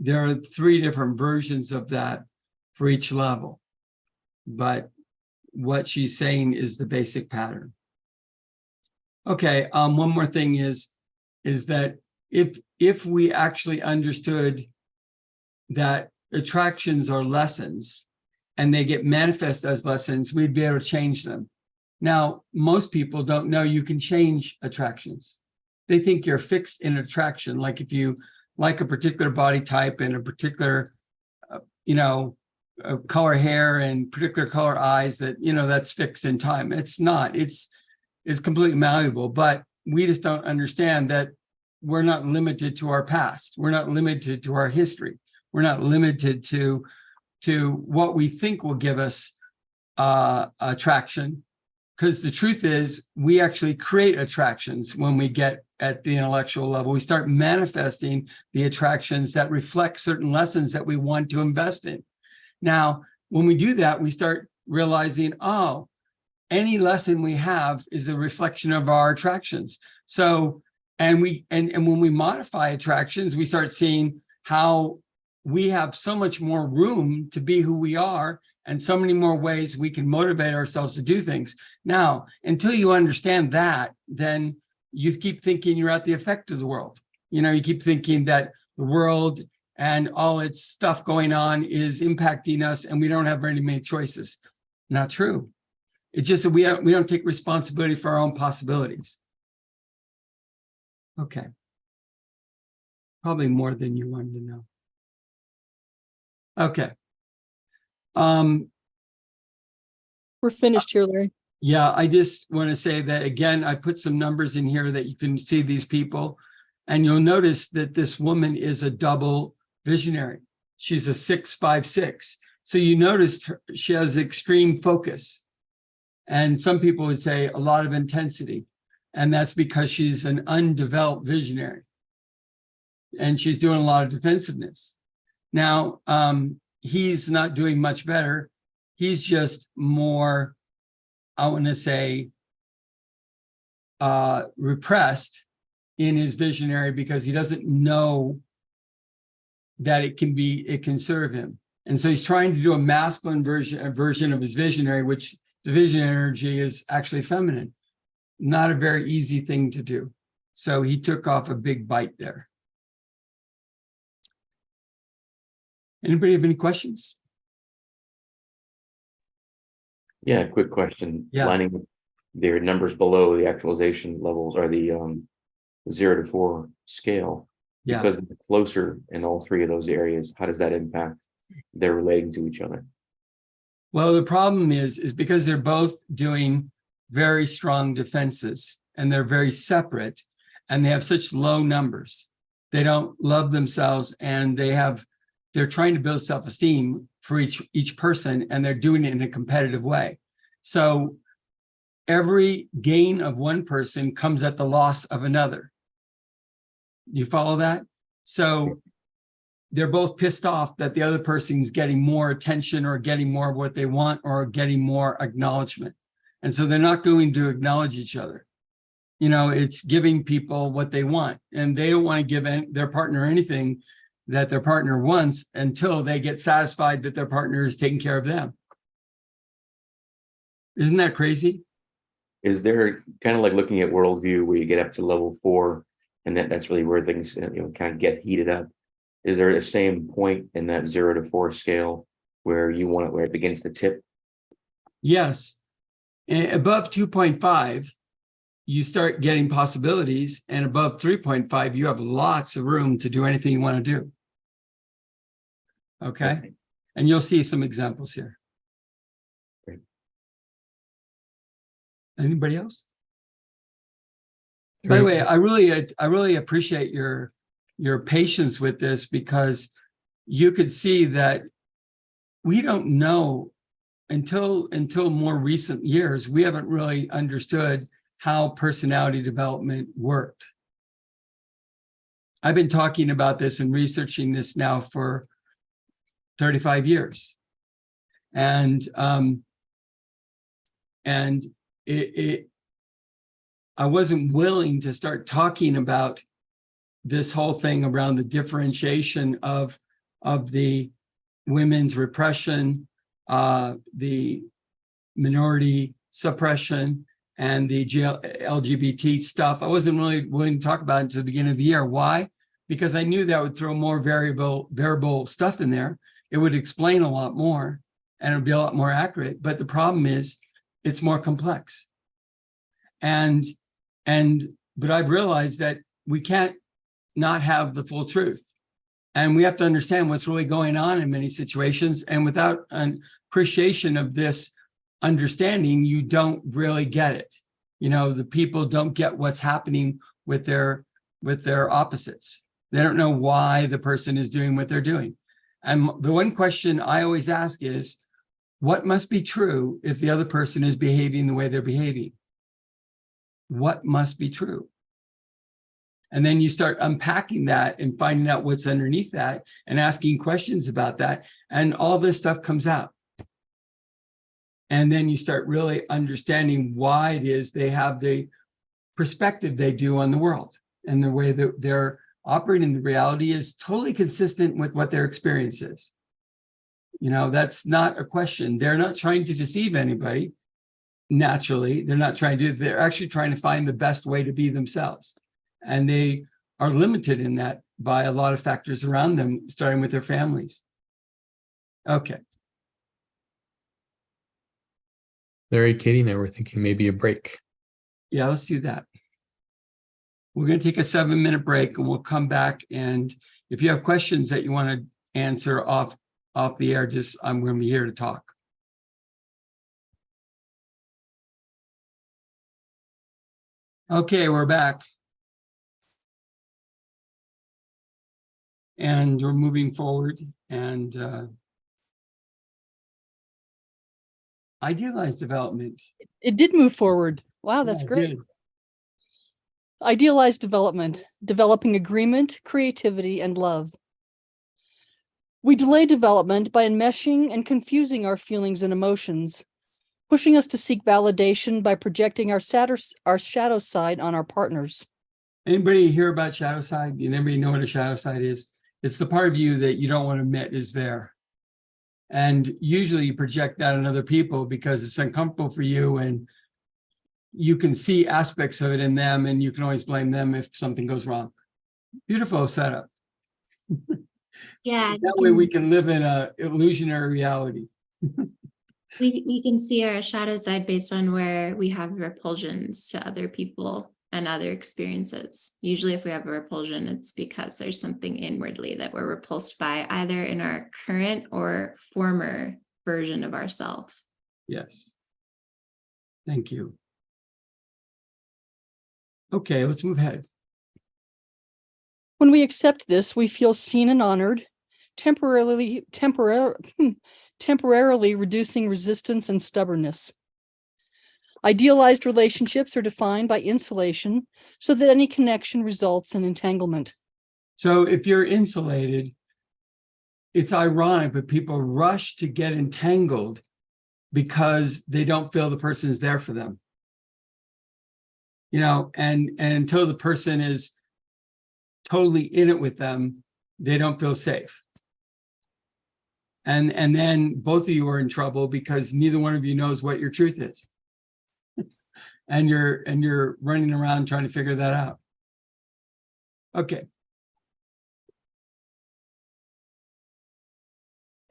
There are 3 different versions of that for each level, but what she's saying is the basic pattern. Okay, one more thing is that if we actually understood that attractions are lessons and they get manifest as lessons, we'd be able to change them. Now, most people don't know you can change attractions. They think you're fixed in attraction. Like if you like a particular body type and a particular, color hair and particular color eyes, that, that's fixed in time. It's not. It's completely malleable, but we just don't understand that we're not limited to our past. We're not limited to our history. We're not limited to what we think will give us attraction, because the truth is we actually create attractions when we get at the intellectual level. We start manifesting the attractions that reflect certain lessons that we want to invest in. Now, when we do that, we start realizing, oh, any lesson we have is a reflection of our attractions. So, and when we modify attractions, we start seeing how we have so much more room to be who we are, and so many more ways we can motivate ourselves to do things. Now, until you understand that, then you keep thinking you're at the effect of the world. You keep thinking that the world and all its stuff going on is impacting us and we don't have very many choices. Not true. It's just that we don't take responsibility for our own possibilities. Okay. Probably more than you wanted to know. Okay. We're finished here, Larry. Yeah, I just want to say that again, I put some numbers in here that you can see these people, and you'll notice that this woman is a double visionary. She's a 656. So you noticed she has extreme focus. And some people would say a lot of intensity. And that's because she's an undeveloped visionary. And she's doing a lot of defensiveness. Now, he's not doing much better. He's just more, I want to say, repressed in his visionary because he doesn't know that it can serve him. And so he's trying to do a masculine version of his visionary, which the vision energy is actually feminine. Not a very easy thing to do. So he took off a big bite there. Anybody have any questions? Yeah, quick question. Yeah. Lining up their numbers below the actualization levels are the 0 to 4 scale. Yeah. Because they're closer in all 3 of those areas, how does that impact their relating to each other? Well, the problem is because they're both doing very strong defenses, and they're very separate, and they have such low numbers. They don't love themselves, and they're trying to build self-esteem for each person, and they're doing it in a competitive way. So every gain of one person comes at the loss of another. You follow that? So they're both pissed off that the other person's getting more attention or getting more of what they want or getting more acknowledgement. And so they're not going to acknowledge each other. You know, it's giving people what they want, and they don't want to give their partner anything that their partner wants until they get satisfied that their partner is taking care of them. Isn't that crazy? Is there kind of like looking at worldview where you get up to level 4, and that's really where things kind of get heated up? Is there a same point in that 0 to 4 scale where you want it, where it begins to tip? Yes. Above 2.5, you start getting possibilities, and above 3.5, you have lots of room to do anything you want to do. Okay. And you'll see some examples here. Great. Anybody else? By the way, I really appreciate your patience with this, because you could see that we don't know until more recent years, we haven't really understood how personality development worked. I've been talking about this and researching this now for 35 years. And I wasn't willing to start talking about this whole thing around the differentiation of the women's repression, the minority suppression, and the LGBT stuff. I wasn't really willing to talk about it until the beginning of the year. Why? Because I knew that would throw more variable stuff in there. It would explain a lot more, and it would be a lot more accurate. But the problem is, it's more complex. But I've realized that we can't not have the full truth. And we have to understand what's really going on in many situations. And without an appreciation of this understanding, you don't really get it. You know, the people don't get what's happening with their opposites. They don't know why the person is doing what they're doing. And the one question I always ask is, what must be true if the other person is behaving the way they're behaving? What must be true? And then you start unpacking that and finding out what's underneath that and asking questions about that. And all this stuff comes out. And then you start really understanding why it is they have the perspective they do on the world. And the way that they're operating the reality is totally consistent with what their experience is. You know, that's not a question. They're not trying to deceive anybody. Naturally, they're actually trying to find the best way to be themselves. And they are limited in that by a lot of factors around them, starting with their families. Okay. Larry, Katie and I were thinking maybe a break. Yeah, let's do that. We're going to take a 7-minute break, and we'll come back. And if you have questions that you want to answer off the air, I'm going to be here to talk. Okay, we're back. And we're moving forward, and idealized development. It did move forward. Wow, that's great. Idealized development, developing agreement, creativity, and love. We delay development by enmeshing and confusing our feelings and emotions, pushing us to seek validation by projecting our shadow side on our partners. Anybody hear about shadow side? Anybody know what a shadow side is? It's the part of you that you don't want to admit is there. And usually you project that on other people because it's uncomfortable for you, and you can see aspects of it in them, and you can always blame them if something goes wrong. Beautiful setup. Yeah. That way we can live in an illusionary reality. We can see our shadow side based on where we have repulsions to other people and other experiences. Usually if we have a repulsion, it's because there's something inwardly that we're repulsed by, either in our current or former version of ourselves. Yes. Thank you. Okay, let's move ahead. When we accept this, we feel seen and honored, temporarily reducing resistance and stubbornness. Idealized relationships are defined by insulation so that any connection results in entanglement. So if you're insulated, it's ironic, but people rush to get entangled because they don't feel the person is there for them. You know, and until the person is totally in it with them, they don't feel safe. And then both of you are in trouble because neither one of you knows what your truth is. and you're running around trying to figure that out. Okay.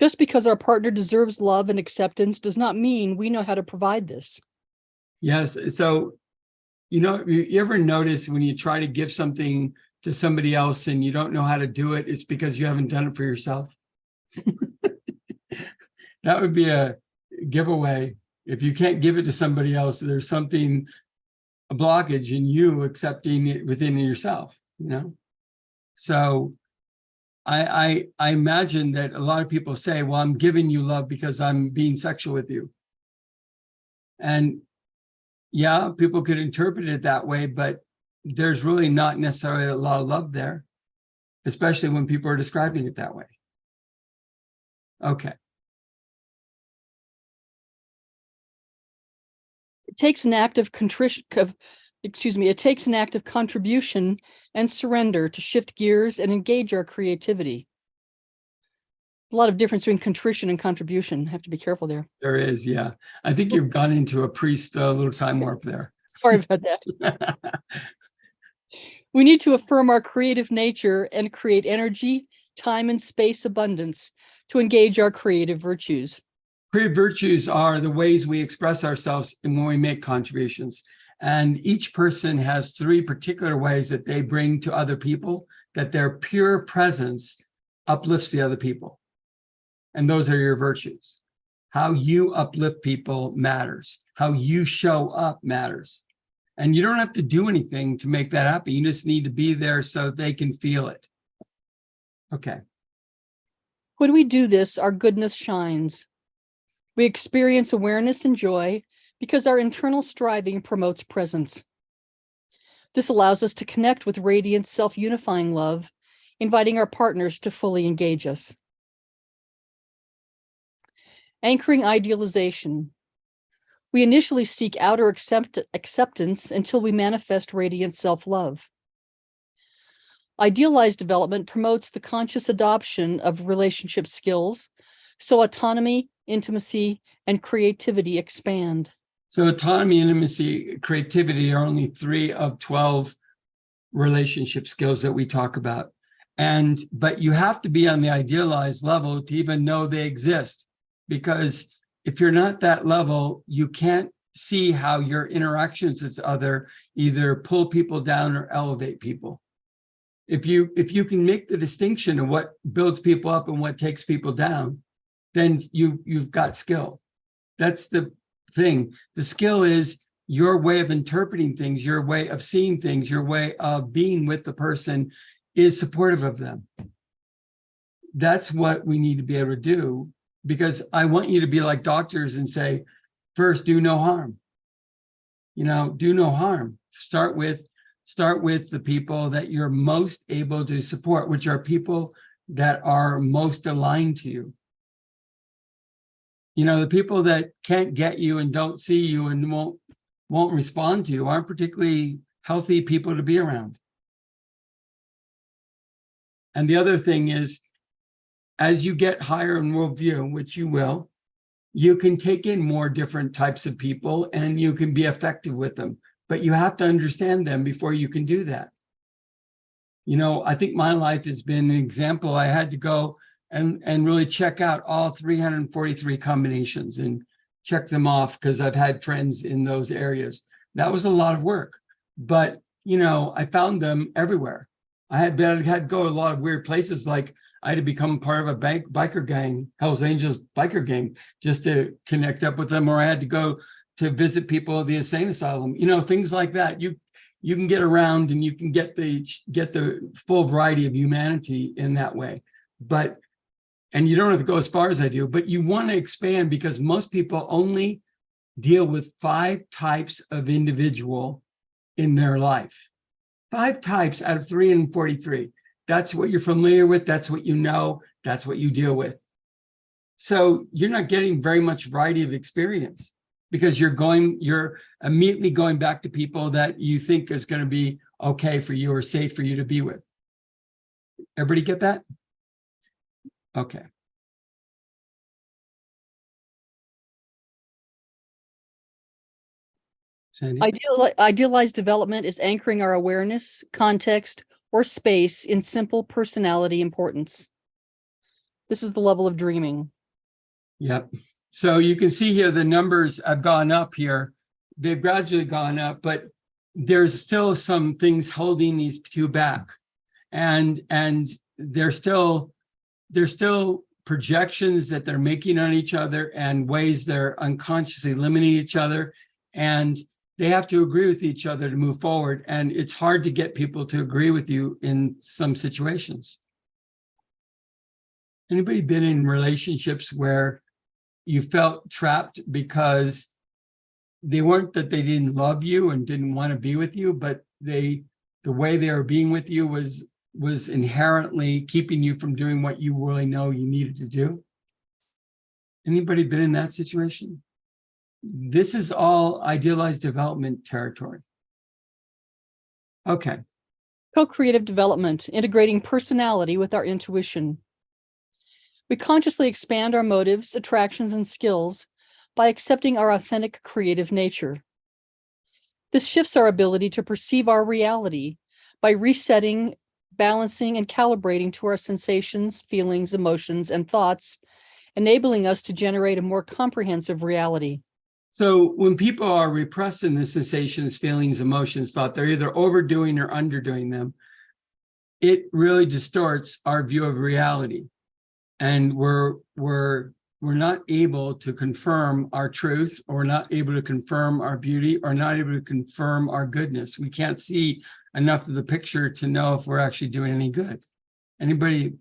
Just because our partner deserves love and acceptance does not mean we know how to provide this. Yes. So, you know, you ever notice when you try to give something to somebody else and you don't know how to do it, it's because you haven't done it for yourself. That would be a giveaway. If you can't give it to somebody else, there's something, a blockage in you accepting it within yourself, you know? So I imagine that a lot of people say, well, I'm giving you love because I'm being sexual with you. And yeah, people could interpret it that way, but there's really not necessarily a lot of love there, especially when people are describing it that way. Okay. It takes an act of it takes an act of contribution and surrender to shift gears and engage our creativity. A lot of difference between contrition and contribution. Have to be careful there. There is, yeah. I think you've gone into a priest little time warp there. Sorry about that. We need to affirm our creative nature and create energy, time, and space abundance to engage our creative virtues. Creative virtues are the ways we express ourselves and when we make contributions. And each person has three particular ways that they bring to other people, that their pure presence uplifts the other people. And those are your virtues. How you uplift people matters. How you show up matters. And you don't have to do anything to make that happen. You just need to be there so they can feel it. Okay. When we do this, our goodness shines. We experience awareness and joy because our internal striving promotes presence. This allows us to connect with radiant, self-unifying love, inviting our partners to fully engage us. Anchoring idealization. We initially seek outer acceptance until we manifest radiant self-love. Idealized development promotes the conscious adoption of relationship skills, so autonomy, intimacy, and creativity expand. So autonomy, intimacy, creativity are only 3 of 12 relationship skills that we talk about. But you have to be on the idealized level to even know they exist. Because if you're not that level, you can't see how your interactions with other either pull people down or elevate people. If you can make the distinction of what builds people up and what takes people down, then you've got skill. That's the thing. The skill is your way of interpreting things, your way of seeing things, your way of being with the person is supportive of them. That's what we need to be able to do, because I want you to be like doctors and say, first, do no harm. You know, do no harm. Start with the people that you're most able to support, which are people that are most aligned to you. You know, the people that can't get you and don't see you and won't respond to you aren't particularly healthy people to be around. And the other thing is, as you get higher in worldview, which you will, you can take in more different types of people and you can be effective with them. But you have to understand them before you can do that. You know, I think my life has been an example. I had to go and really check out all 343 combinations and check them off because I've had friends in those areas. That was a lot of work, but you know, I found them everywhere. I had to go to a lot of weird places, like I had to become part of a biker gang, Hells Angels biker gang, just to connect up with them, or I had to go to visit people at the insane asylum, you know, things like that. you can get around and you can get the full variety of humanity in that way. And you don't have to go as far as I do, but you want to expand because most people only deal with 5 types of individual in their life. 5 types out of 343. That's what you're familiar with. That's what you know. That's what you deal with. So you're not getting very much variety of experience because you're immediately going back to people that you think is going to be okay for you or safe for you to be with. Everybody get that? Okay. Sandy? Idealized development is anchoring our awareness, context, or space in simple personality importance. This is the level of dreaming. Yep. So you can see here the numbers have gone up here. They've gradually gone up, but there's still some things holding these two back. And there's still projections that they're making on each other and ways they're unconsciously limiting each other. And they have to agree with each other to move forward. And it's hard to get people to agree with you in some situations. Anybody been in relationships where you felt trapped because they weren't that they didn't love you and didn't want to be with you, but the way they were being with you was inherently keeping you from doing what you really know you needed to do? Anybody been in that situation? This is all idealized development territory. Okay. Co-creative development, integrating personality with our intuition. We consciously expand our motives, attractions, and skills by accepting our authentic creative nature. This shifts our ability to perceive our reality by resetting, balancing, and calibrating to our sensations, feelings, emotions, and thoughts, enabling us to generate a more comprehensive reality. So when people are repressing the sensations, feelings, emotions, thought, they're either overdoing or underdoing them. It really distorts our view of reality. And we're not able to confirm our truth, or not able to confirm our beauty, or not able to confirm our goodness. We can't see enough of the picture to know if we're actually doing any good. Anybody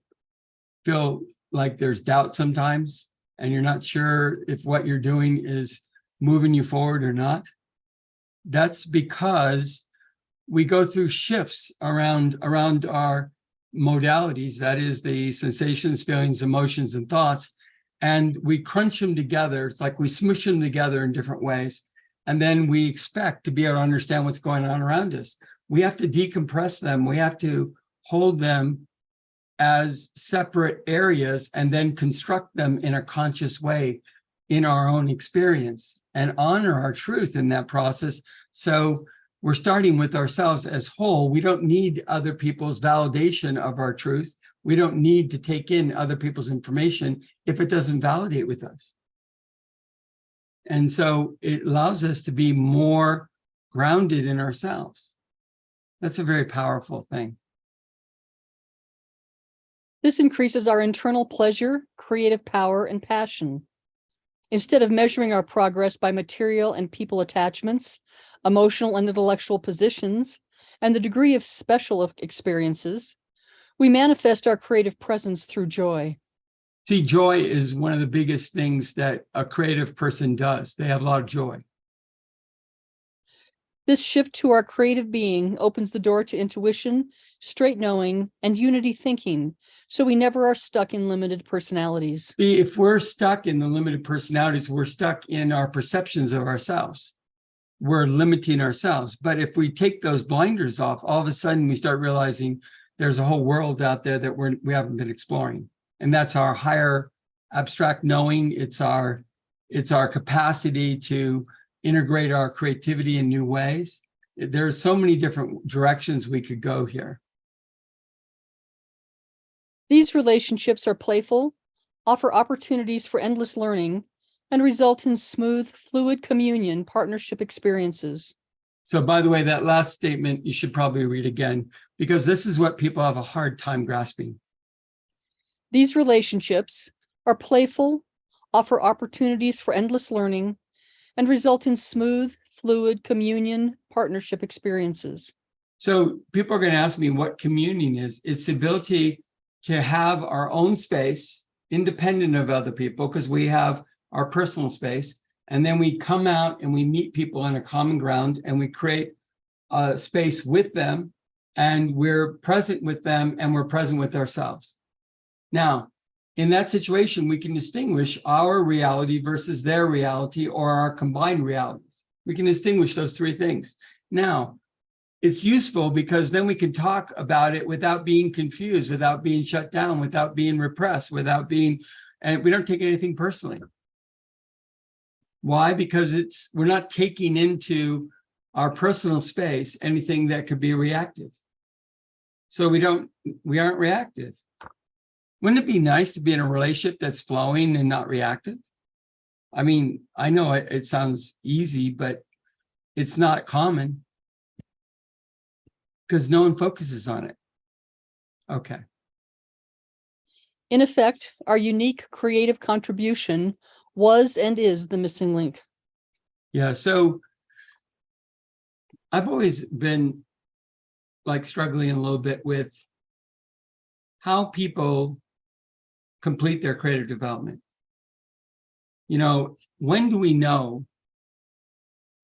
feel like there's doubt sometimes and you're not sure if what you're doing is moving you forward or not? That's because we go through shifts around our modalities, that is the sensations, feelings, emotions, and thoughts, and we crunch them together. It's like we smush them together in different ways, and then we expect to be able to understand what's going on around us. We have to decompress them. We have to hold them as separate areas and then construct them in a conscious way in our own experience and honor our truth in that process. So we're starting with ourselves as whole. We don't need other people's validation of our truth. We don't need to take in other people's information if it doesn't validate with us. And so it allows us to be more grounded in ourselves. That's a very powerful thing. This increases our internal pleasure, creative power, and passion. Instead of measuring our progress by material and people attachments, emotional and intellectual positions, and the degree of special experiences, we manifest our creative presence through joy. See, joy is one of the biggest things that a creative person does. They have a lot of joy. This shift to our creative being opens the door to intuition, straight knowing, and unity thinking, so we never are stuck in limited personalities. See, if we're stuck in the limited personalities, we're stuck in our perceptions of ourselves. We're limiting ourselves. But if we take those blinders off, all of a sudden we start realizing there's a whole world out there that we haven't been exploring. And that's our higher abstract knowing. It's our capacity to integrate our creativity in new ways. There's so many different directions we could go here. These relationships are playful, offer opportunities for endless learning, and result in smooth, fluid communion partnership experiences. So by the way, that last statement you should probably read again, because this is what people have a hard time grasping. These relationships are playful, offer opportunities for endless learning, and result in smooth, fluid communion partnership experiences. So people are going to ask me what communing is. It's the ability to have our own space independent of other people, because we have our personal space. And then we come out and we meet people on a common ground and we create a space with them, and we're present with them and we're present with ourselves. Now, in that situation, we can distinguish our reality versus their reality or our combined realities. We can distinguish those three things. Now, it's useful because then we can talk about it without being confused, without being shut down, without being repressed, and we don't take anything personally. Why? Because we're not taking into our personal space anything that could be reactive. So we aren't reactive. Wouldn't it be nice to be in a relationship that's flowing and not reactive? I mean, I know it sounds easy, but it's not common because no one focuses on it. Okay. In effect, our unique creative contribution was and is the missing link. Yeah, so I've always been like struggling a little bit with how people complete their creative development. You know, when do we know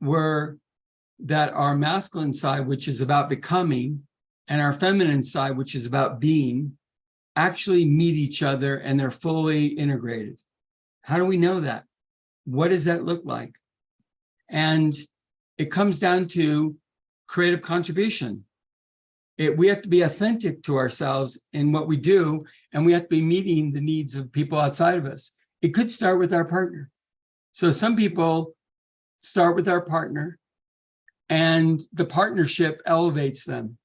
that our masculine side, which is about becoming, and our feminine side, which is about being, actually meet each other and they're fully integrated? How do we know that? What does that look like? And it comes down to creative contribution. We have to be authentic to ourselves in what we do, and we have to be meeting the needs of people outside of us. It could start with our partner. So some people start with our partner, and the partnership elevates them.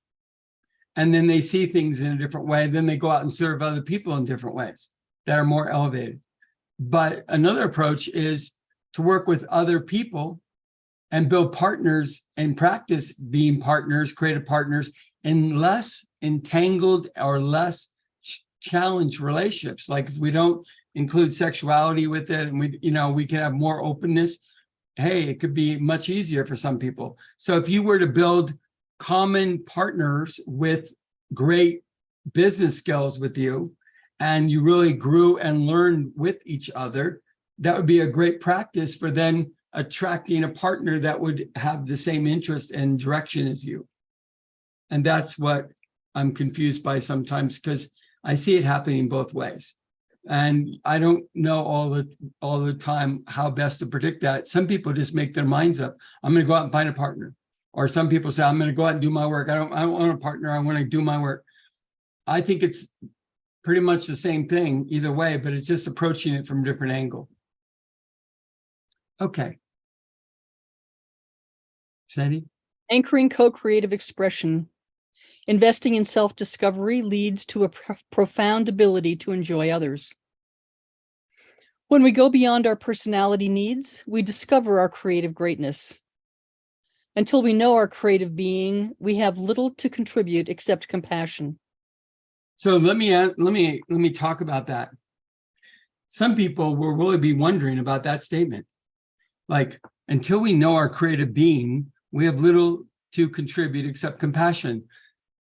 And then they see things in a different way. Then they go out and serve other people in different ways that are more elevated. But another approach is to work with other people and build partners and practice being partners, creative partners, in less entangled or less challenged relationships. Like if we don't include sexuality with it, and we can have more openness, hey, it could be much easier for some people. So if you were to build common partners with great business skills with you, and you really grew and learned with each other, that would be a great practice for then attracting a partner that would have the same interest and direction as you. And that's what I'm confused by sometimes, because I see it happening both ways. And I don't know all the time how best to predict that. Some people just make their minds up. I'm going to go out and find a partner. Or some people say, I'm going to go out and do my work. I don't want a partner. I want to do my work. I think it's pretty much the same thing either way, but it's just approaching it from a different angle. Okay. Sandy? Anchoring co-creative expression. Investing in self-discovery leads to a profound ability to enjoy others. When we go beyond our personality needs, we discover our creative greatness. Until we know our creative being, we have little to contribute except compassion. So let me talk about that. Some people will really be wondering about that statement. Like, until we know our creative being, we have little to contribute except compassion.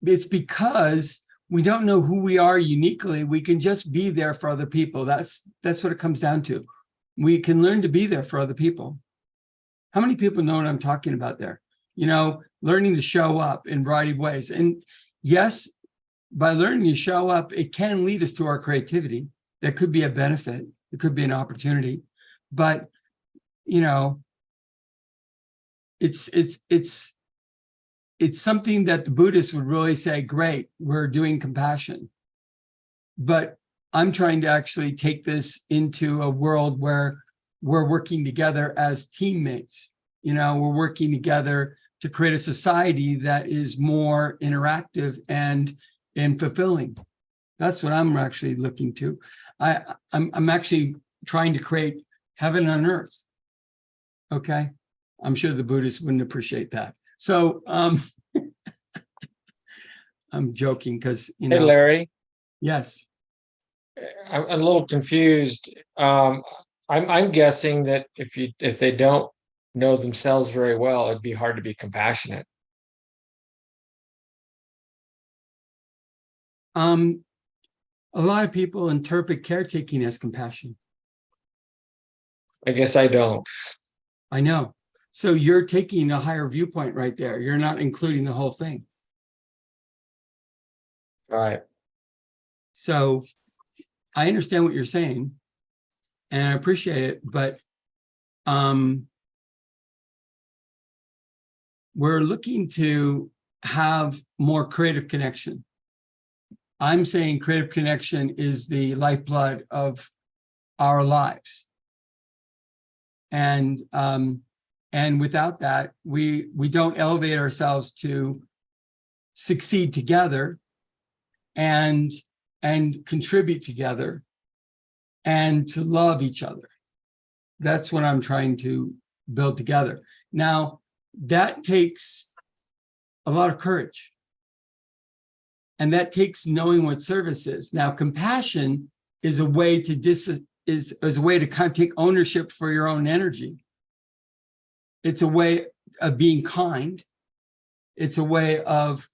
It's because we don't know who we are uniquely. We can just be there for other people. That's what it comes down to. We can learn to be there for other people. How many people know what I'm talking about there? Learning to show up in a variety of ways. And yes, by learning to show up, it can lead us to our creativity. That could be a benefit. It could be an opportunity. But, it's something that the Buddhists would really say, great, we're doing compassion. But I'm trying to actually take this into a world where we're working together as teammates. We're working together to create a society that is more interactive and fulfilling. That's what I'm actually looking to. I'm actually trying to create heaven on earth. Okay. I'm sure the Buddhists wouldn't appreciate that. So I'm joking because, Hey, Larry, yes. I'm a little confused. I'm guessing that if they don't know themselves very well, it'd be hard to be compassionate. A lot of people interpret caretaking as compassion. I guess I don't. I know. So you're taking a higher viewpoint right there. You're not including the whole thing. All right. So I understand what you're saying and I appreciate it, but we're looking to have more creative connection. I'm saying creative connection is the lifeblood of our lives. And without that, we don't elevate ourselves to succeed together and contribute together and to love each other. That's what I'm trying to build together. Now, that takes a lot of courage. And that takes knowing what service is. Now, compassion is a way to is a way to kind of take ownership for your own energy. It's a way of being kind. It's a way of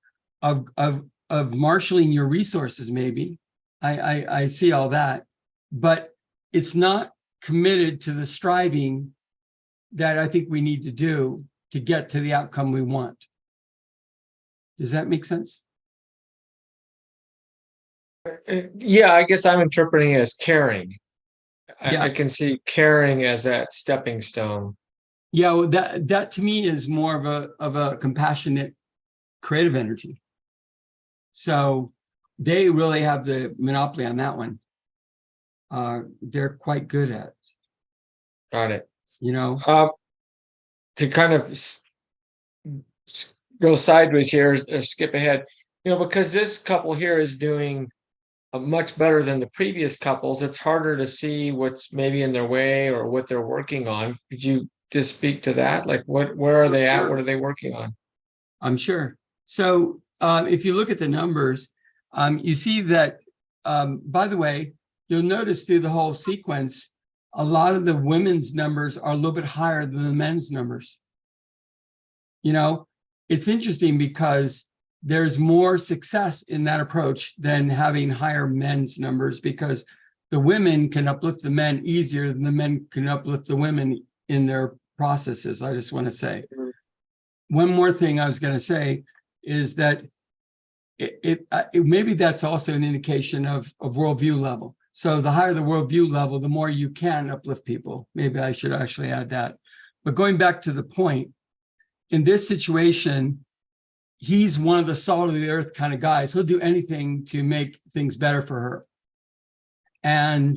marshaling your resources, maybe. I see all that, but it's not committed to the striving that I think we need to do to get to the outcome we want. Does that make sense? Yeah, I guess I'm interpreting it as caring. Yeah. I can see caring as that stepping stone. Yeah, well, that to me is more of a compassionate, creative energy. So they really have the monopoly on that one. They're quite good at it. Got it. You know. To kind of go sideways here or skip ahead, because this couple here is doing much better than the previous couples, it's harder to see what's maybe in their way or what they're working on. Could you just speak to that? Like where are they at? What are they working on? I'm sure. So if you look at the numbers, you see that, by the way, you'll notice through the whole sequence, a lot of the women's numbers are a little bit higher than the men's numbers. It's interesting because there's more success in that approach than having higher men's numbers, because the women can uplift the men easier than the men can uplift the women in their processes. I just want to say. One more thing I was going to say is that maybe that's also an indication of worldview level. So the higher the worldview level, the more you can uplift people. Maybe I should actually add that. But going back to the point, in this situation, he's one of the salt of the earth kind of guys. He'll do anything to make things better for her. And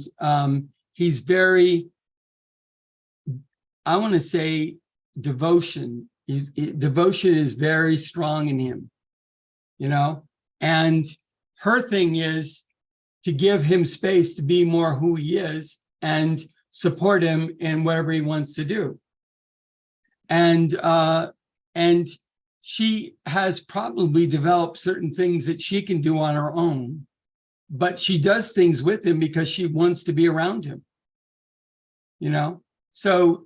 he's very, I want to say, devotion. Devotion is very strong in him, and her thing is to give him space to be more who he is and support him in whatever he wants to do. And she has probably developed certain things that she can do on her own, but she does things with him because she wants to be around him, so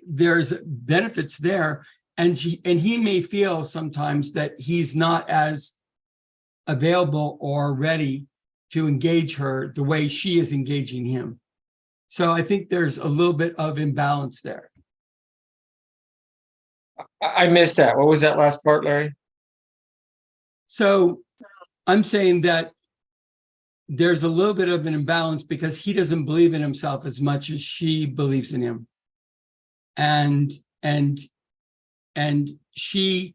there's benefits there. And he may feel sometimes that he's not as available or ready to engage her the way she is engaging him. So I think there's a little bit of imbalance there. I missed that. What was that last part, Larry? So I'm saying that there's a little bit of an imbalance because he doesn't believe in himself as much as she believes in him. And she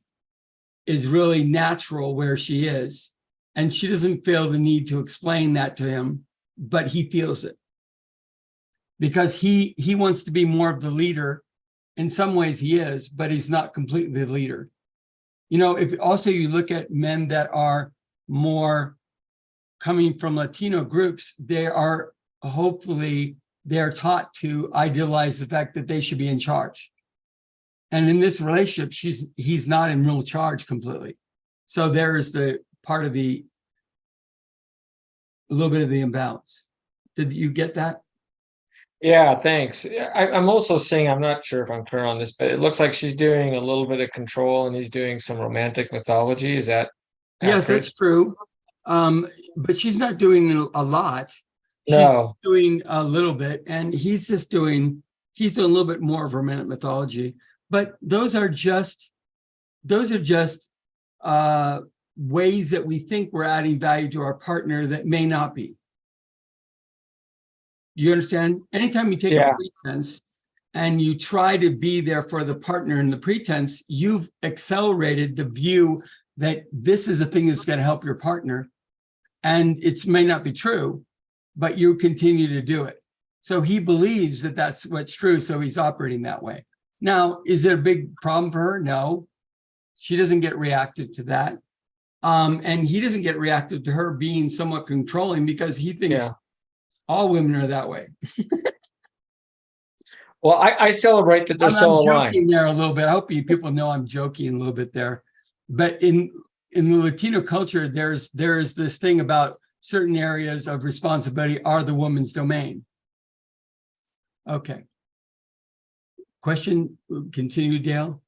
is really natural where she is. And she doesn't feel the need to explain that to him, but he feels it. Because he wants to be more of the leader. In some ways he is, but he's not completely the leader. If also you look at men that are more coming from Latino groups, they're taught to idealize the fact that they should be in charge. And in this relationship, he's not in real charge completely. So there is the part of a little bit of the imbalance. Did you get that? Yeah, thanks. I'm also seeing, I'm not sure if I'm clear on this, but it looks like she's doing a little bit of control and he's doing some romantic mythology. Is that Yes, accurate? that's true. But she's not doing a lot. She's No. doing a little bit, and he's doing a little bit more of romantic mythology. But those are just ways that we think we're adding value to our partner that may not be. You understand? Anytime you take a Yeah. pretense and you try to be there for the partner in the pretense, you've accelerated the view that this is the thing that's going to help your partner. And it may not be true, but you continue to do it. So he believes that that's what's true. So he's operating that way. Now, is it a big problem for her? No, she doesn't get reactive to that. And he doesn't get reactive to her being somewhat controlling because he thinks all women are that way. Well, I celebrate that they're I'm so joking aligned. there a little bit. I hope people know I'm joking a little bit there. But in the Latino culture, there's this thing about certain areas of responsibility are the woman's domain. Okay. Question, continue, Dale.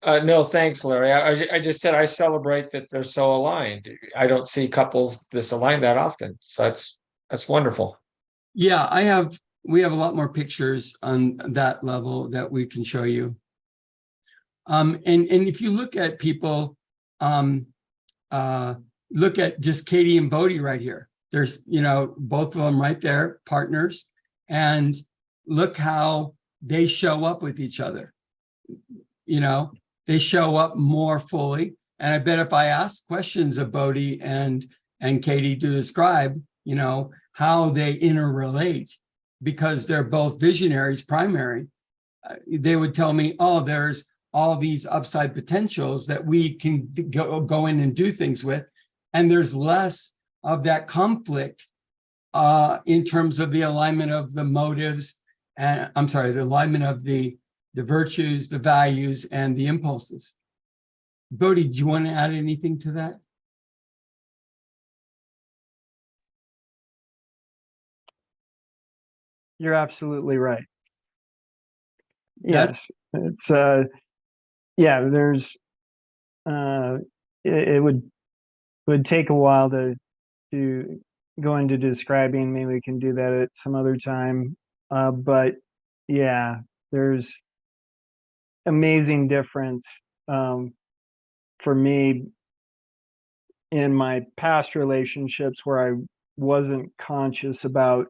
No, thanks, Larry. I just said I celebrate that they're so aligned. I don't see couples this aligned that often. So that's wonderful. Yeah, we have a lot more pictures on that level that we can show you. And if you look at people, look at just Katie and Bodhi right here. There's, both of them right there, partners, and look how they show up with each other. They show up more fully. And I bet if I ask questions of Bodhi and Katie to describe, how they interrelate, because they're both visionaries, primary, they would tell me, oh, there's all these upside potentials that we can go in and do things with. And there's less of that conflict in terms of the alignment of the motives, and the alignment of the virtues, the values, and the impulses. Bodhi, do you want to add anything to that? You're absolutely right. That's- Yes, it's there's it would take a while to go into describing. Maybe we can do that at some other time. But yeah, there's amazing difference for me in my past relationships where I wasn't conscious about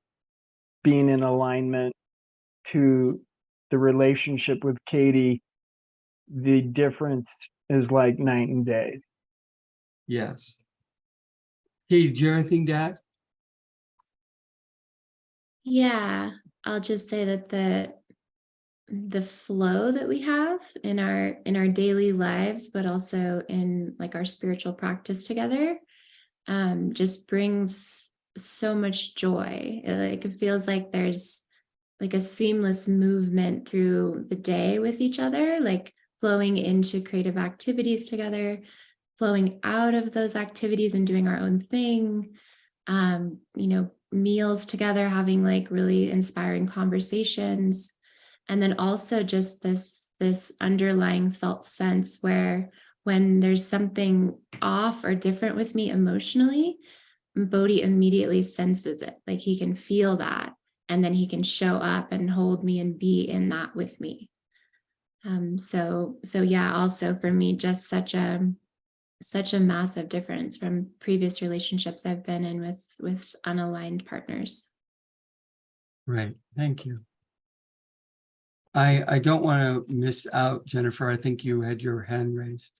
being in alignment to the relationship with Katie. The difference is like night and day. Yes. Katie, do you have anything to add? Yeah, I'll just say that the flow that we have in our daily lives, but also in like our spiritual practice together, just brings so much joy. It feels like there's like a seamless movement through the day with each other, like flowing into creative activities together, flowing out of those activities and doing our own thing. Meals together, having like really inspiring conversations. And then also just this underlying felt sense where when there's something off or different with me emotionally, Bodhi immediately senses it. Like he can feel that, and then he can show up and hold me and be in that with me. So yeah, also for me, just such a massive difference from previous relationships I've been in with unaligned partners. Right. Thank you. I don't want to miss out, Jennifer. I think you had your hand raised.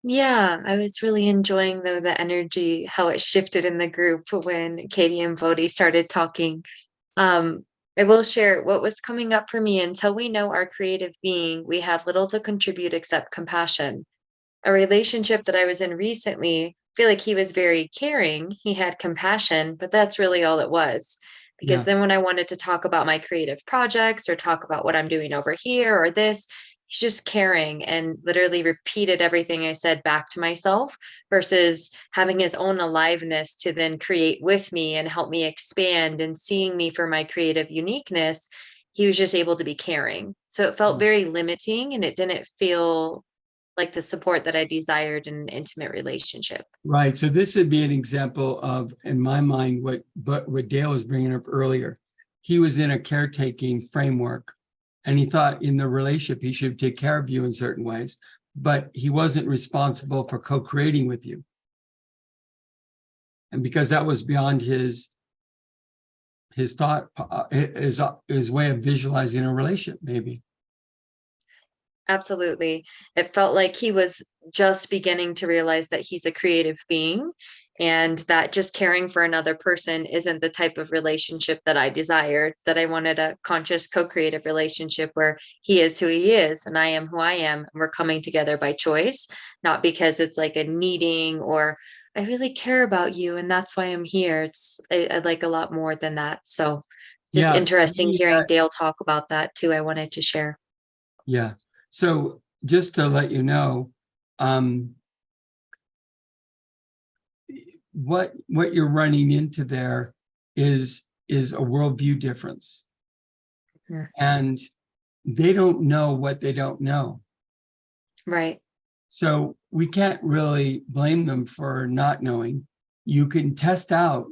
Yeah, I was really enjoying though the energy, how it shifted in the group when Katie and Bodhi started talking. I will share what was coming up for me. Until we know our creative being, we have little to contribute except compassion. A relationship that I was in recently, I feel like he was very caring. He had compassion, but that's really all it was. Because Yeah. then when I wanted to talk about my creative projects or talk about what I'm doing over here or this, he's just caring and literally repeated everything I said back to myself versus having his own aliveness to then create with me and help me expand and seeing me for my creative uniqueness. He was just able to be caring. So it felt very limiting and it didn't feel like the support that I desired in an intimate relationship. Right. So this would be an example of, in my mind, what Dale was bringing up earlier. He was in a caretaking framework, and he thought in the relationship he should take care of you in certain ways, but he wasn't responsible for co-creating with you. And because that was beyond his thought, his way of visualizing a relationship, maybe. Absolutely. It felt like he was just beginning to realize that he's a creative being and that just caring for another person isn't the type of relationship that I desired, that I wanted a conscious co-creative relationship where he is who he is and I am who I am. And we're coming together by choice, not because it's like a needing or I really care about you and that's why I'm here. I like a lot more than that. So just Yeah, interesting hearing Dale talk about that too. I wanted to share. Yeah. So just to let you know, what you're running into there is a worldview difference. Yeah. And they don't know what they don't know. Right. So we can't really blame them for not knowing. You can test out,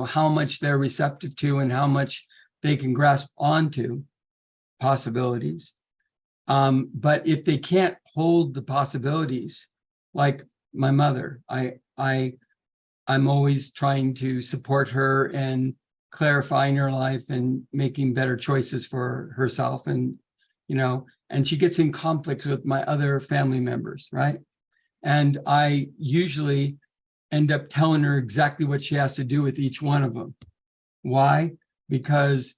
how much they're receptive to and how much they can grasp onto possibilities. But if they can't hold the possibilities, like my mother, I'm always trying to support her and clarifying her life and making better choices for herself. And, and she gets in conflicts with my other family members, right? And I usually end up telling her exactly what she has to do with each one of them. Why? Because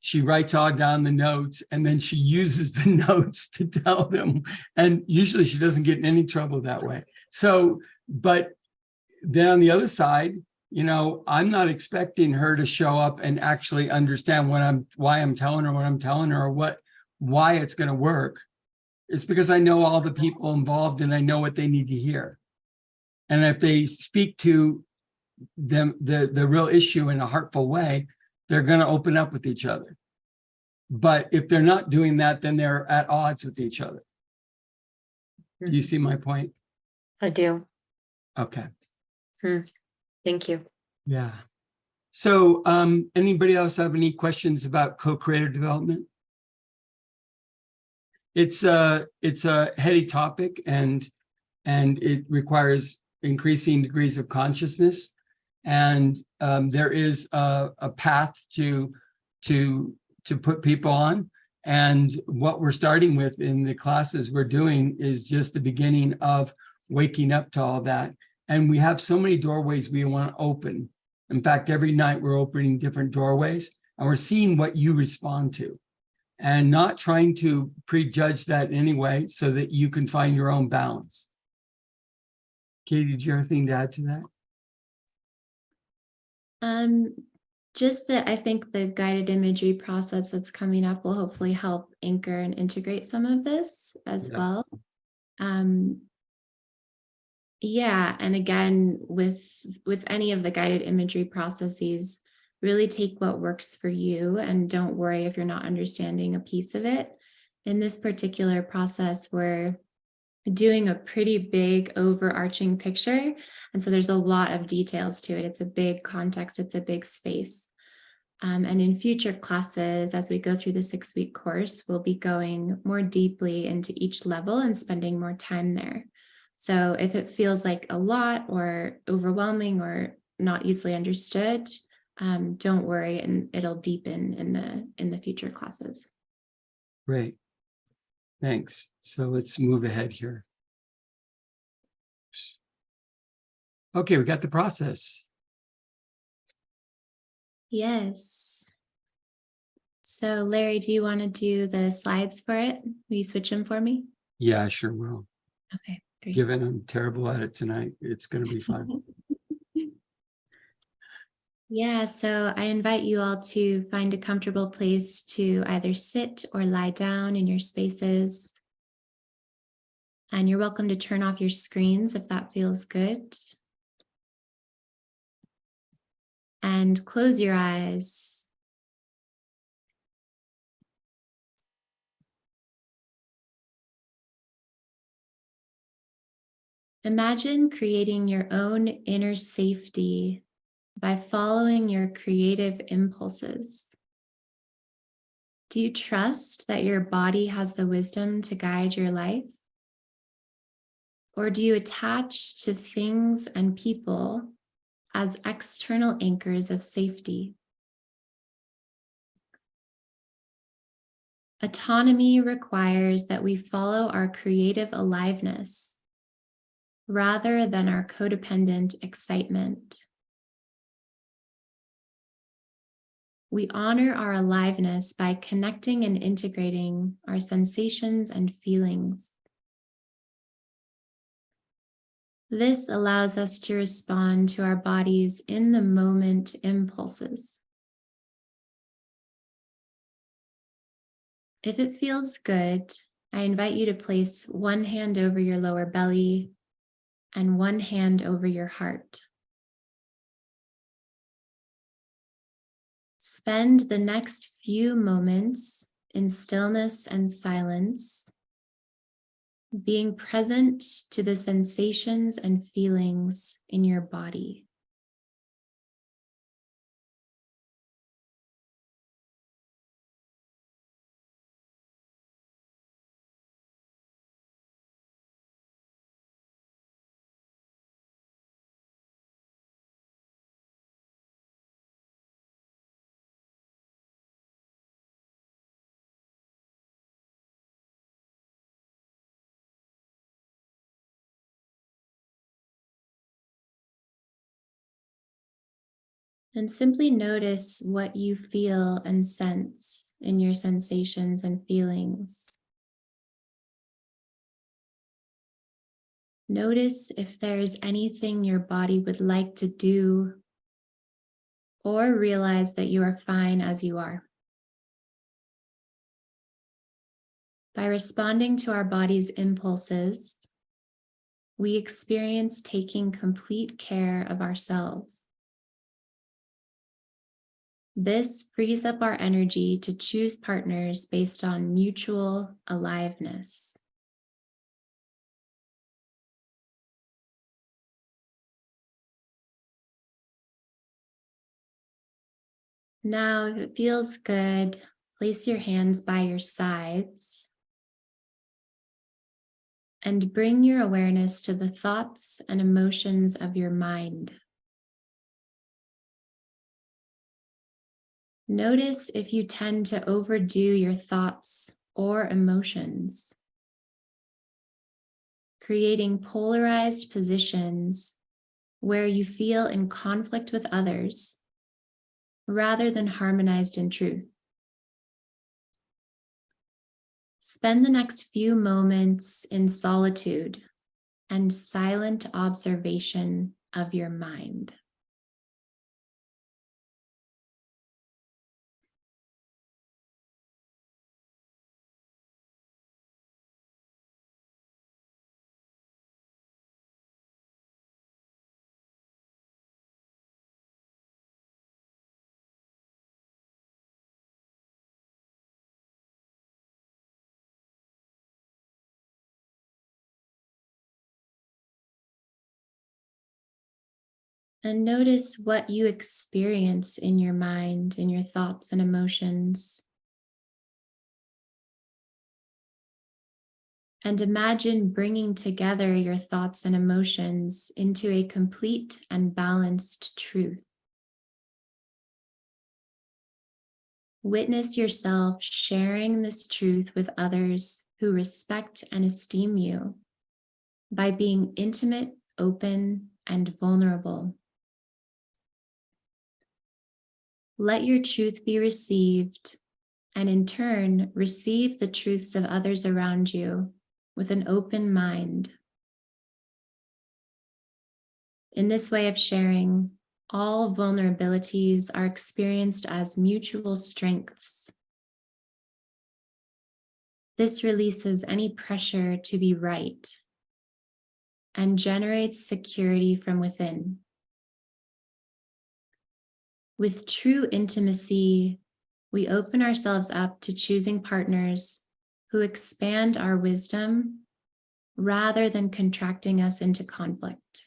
she writes all down the notes and then she uses the notes to tell them. And usually she doesn't get in any trouble that way. So, but then on the other side, I'm not expecting her to show up and actually understand why I'm telling her what I'm telling her or why it's going to work. It's because I know all the people involved and I know what they need to hear. And if they speak to them, the real issue in a heartful way, they're going to open up with each other. But if they're not doing that, then they're at odds with each other. Do you see my point? I do. Okay. Thank you. Yeah. So anybody else have any questions about co-creator development? It's a heady topic and it requires increasing degrees of consciousness. And there is a path to put people on. And what we're starting with in the classes we're doing is just the beginning of waking up to all that. And we have so many doorways we want to open. In fact, every night we're opening different doorways and we're seeing what you respond to and not trying to prejudge that in any way so that you can find your own balance. Katie, did you have anything to add to that? Just that I think the guided imagery process that's coming up will hopefully help anchor and integrate some of this as well. Yeah, and again, with any of the guided imagery processes, really take what works for you and don't worry if you're not understanding a piece of it. In this particular process, we're doing a pretty big overarching picture. And so there's a lot of details to it. It's a big context, it's a big space. And in future classes, as we go through the 6-week course, we'll be going more deeply into each level and spending more time there. So if it feels like a lot or overwhelming or not easily understood, don't worry, and it'll deepen in the future classes. Great. Thanks. So let's move ahead here. Okay, we got the process. Yes. So Larry, do you want to do the slides for it? Will you switch them for me? Yeah, I sure will. Okay, great. Given I'm terrible at it tonight, it's going to be fun. Yeah, so I invite you all to find a comfortable place to either sit or lie down in your spaces. And you're welcome to turn off your screens if that feels good. And close your eyes. Imagine creating your own inner safety by following your creative impulses. Do you trust that your body has the wisdom to guide your life? Or do you attach to things and people as external anchors of safety? Autonomy requires that we follow our creative aliveness rather than our codependent excitement. We honor our aliveness by connecting and integrating our sensations and feelings. This allows us to respond to our body's in the moment impulses. If it feels good, I invite you to place one hand over your lower belly and one hand over your heart. Spend the next few moments in stillness and silence, being present to the sensations and feelings in your body. And simply notice what you feel and sense in your sensations and feelings. Notice if there is anything your body would like to do, or realize that you are fine as you are. By responding to our body's impulses, we experience taking complete care of ourselves. This frees up our energy to choose partners based on mutual aliveness. Now, if it feels good, place your hands by your sides and bring your awareness to the thoughts and emotions of your mind. Notice if you tend to overdo your thoughts or emotions, creating polarized positions where you feel in conflict with others rather than harmonized in truth. Spend the next few moments in solitude and silent observation of your mind. And notice what you experience in your mind, in your thoughts and emotions. And imagine bringing together your thoughts and emotions into a complete and balanced truth. Witness yourself sharing this truth with others who respect and esteem you by being intimate, open, and vulnerable. Let your truth be received, and in turn, receive the truths of others around you with an open mind. In this way of sharing, all vulnerabilities are experienced as mutual strengths. This releases any pressure to be right and generates security from within. With true intimacy, we open ourselves up to choosing partners who expand our wisdom rather than contracting us into conflict.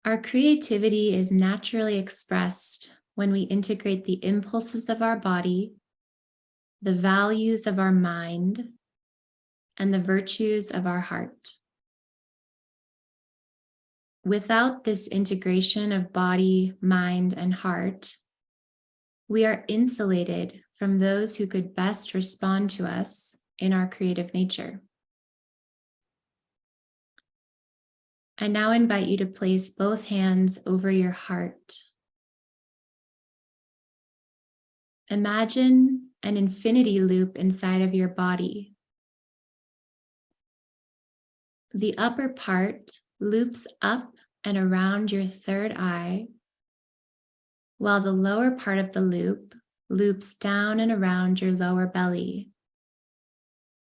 Our creativity is naturally expressed when we integrate the impulses of our body, the values of our mind, and the virtues of our heart. Without this integration of body, mind, and heart, we are insulated from those who could best respond to us in our creative nature. I now invite you to place both hands over your heart. Imagine an infinity loop inside of your body. The upper part loops up and around your third eye, while the lower part of the loop loops down and around your lower belly,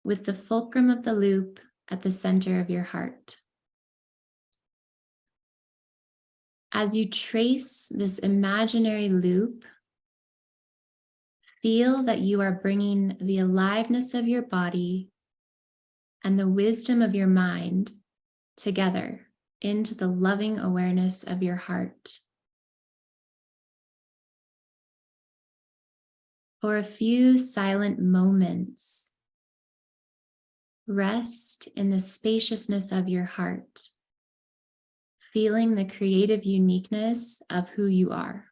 with the fulcrum of the loop at the center of your heart. As you trace this imaginary loop, feel that you are bringing the aliveness of your body and the wisdom of your mind together into the loving awareness of your heart. For a few silent moments, rest in the spaciousness of your heart, feeling the creative uniqueness of who you are.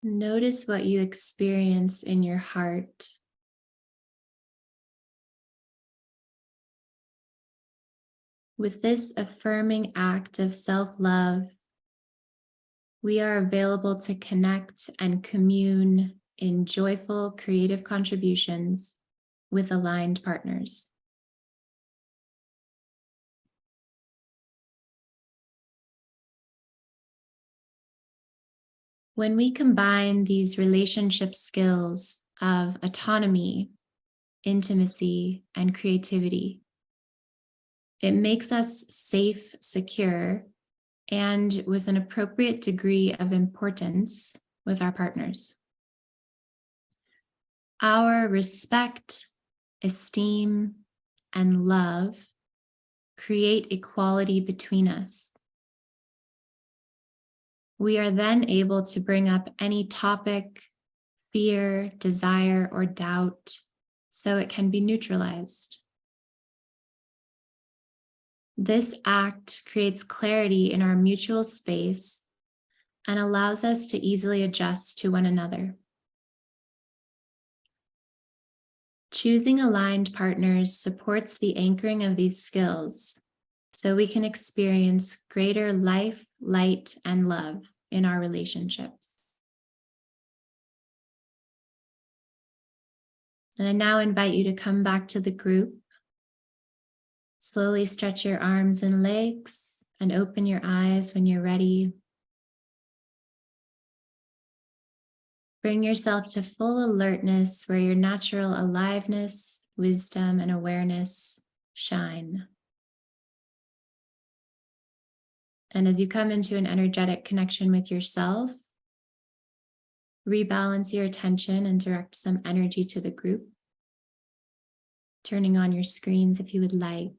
Notice what you experience in your heart. With this affirming act of self-love, we are available to connect and commune in joyful creative contributions with aligned partners. When we combine these relationship skills of autonomy, intimacy, and creativity, it makes us safe, secure, and with an appropriate degree of importance with our partners. Our respect, esteem, and love create equality between us. We are then able to bring up any topic, fear, desire, or doubt so it can be neutralized. This act creates clarity in our mutual space and allows us to easily adjust to one another. Choosing aligned partners supports the anchoring of these skills so we can experience greater life, light, and love in our relationships. And I now invite you to come back to the group. Slowly stretch your arms and legs and open your eyes when you're ready. Bring yourself to full alertness where your natural aliveness, wisdom, and awareness shine. And as you come into an energetic connection with yourself, rebalance your attention and direct some energy to the group, turning on your screens if you would like.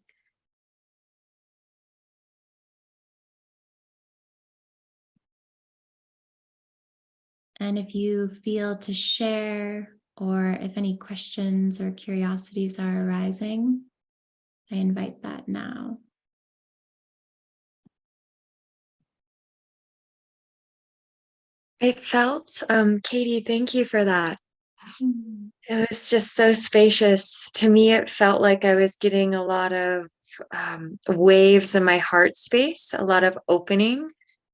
And if you feel to share, or if any questions or curiosities are arising, I invite that now. It felt, Katie, thank you for that. Mm. It was just so spacious. To me, it felt like I was getting a lot of waves in my heart space, a lot of opening.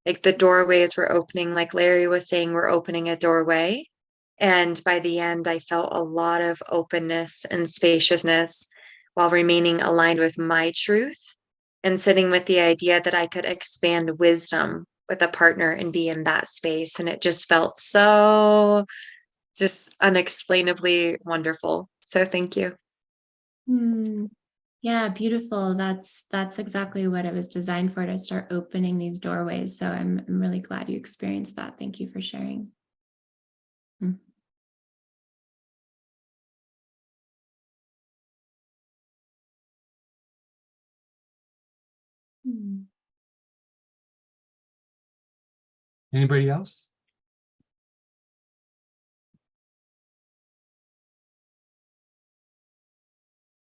Like the doorways were opening, like Larry was saying, we're opening a doorway. And by the end, I felt a lot of openness and spaciousness while remaining aligned with my truth and sitting with the idea that I could expand wisdom with a partner and be in that space. And it just felt so just unexplainably wonderful. So thank you. Yeah, beautiful. That's exactly what it was designed for, to start opening these doorways. So I'm really glad you experienced that. Thank you for sharing. Anybody else?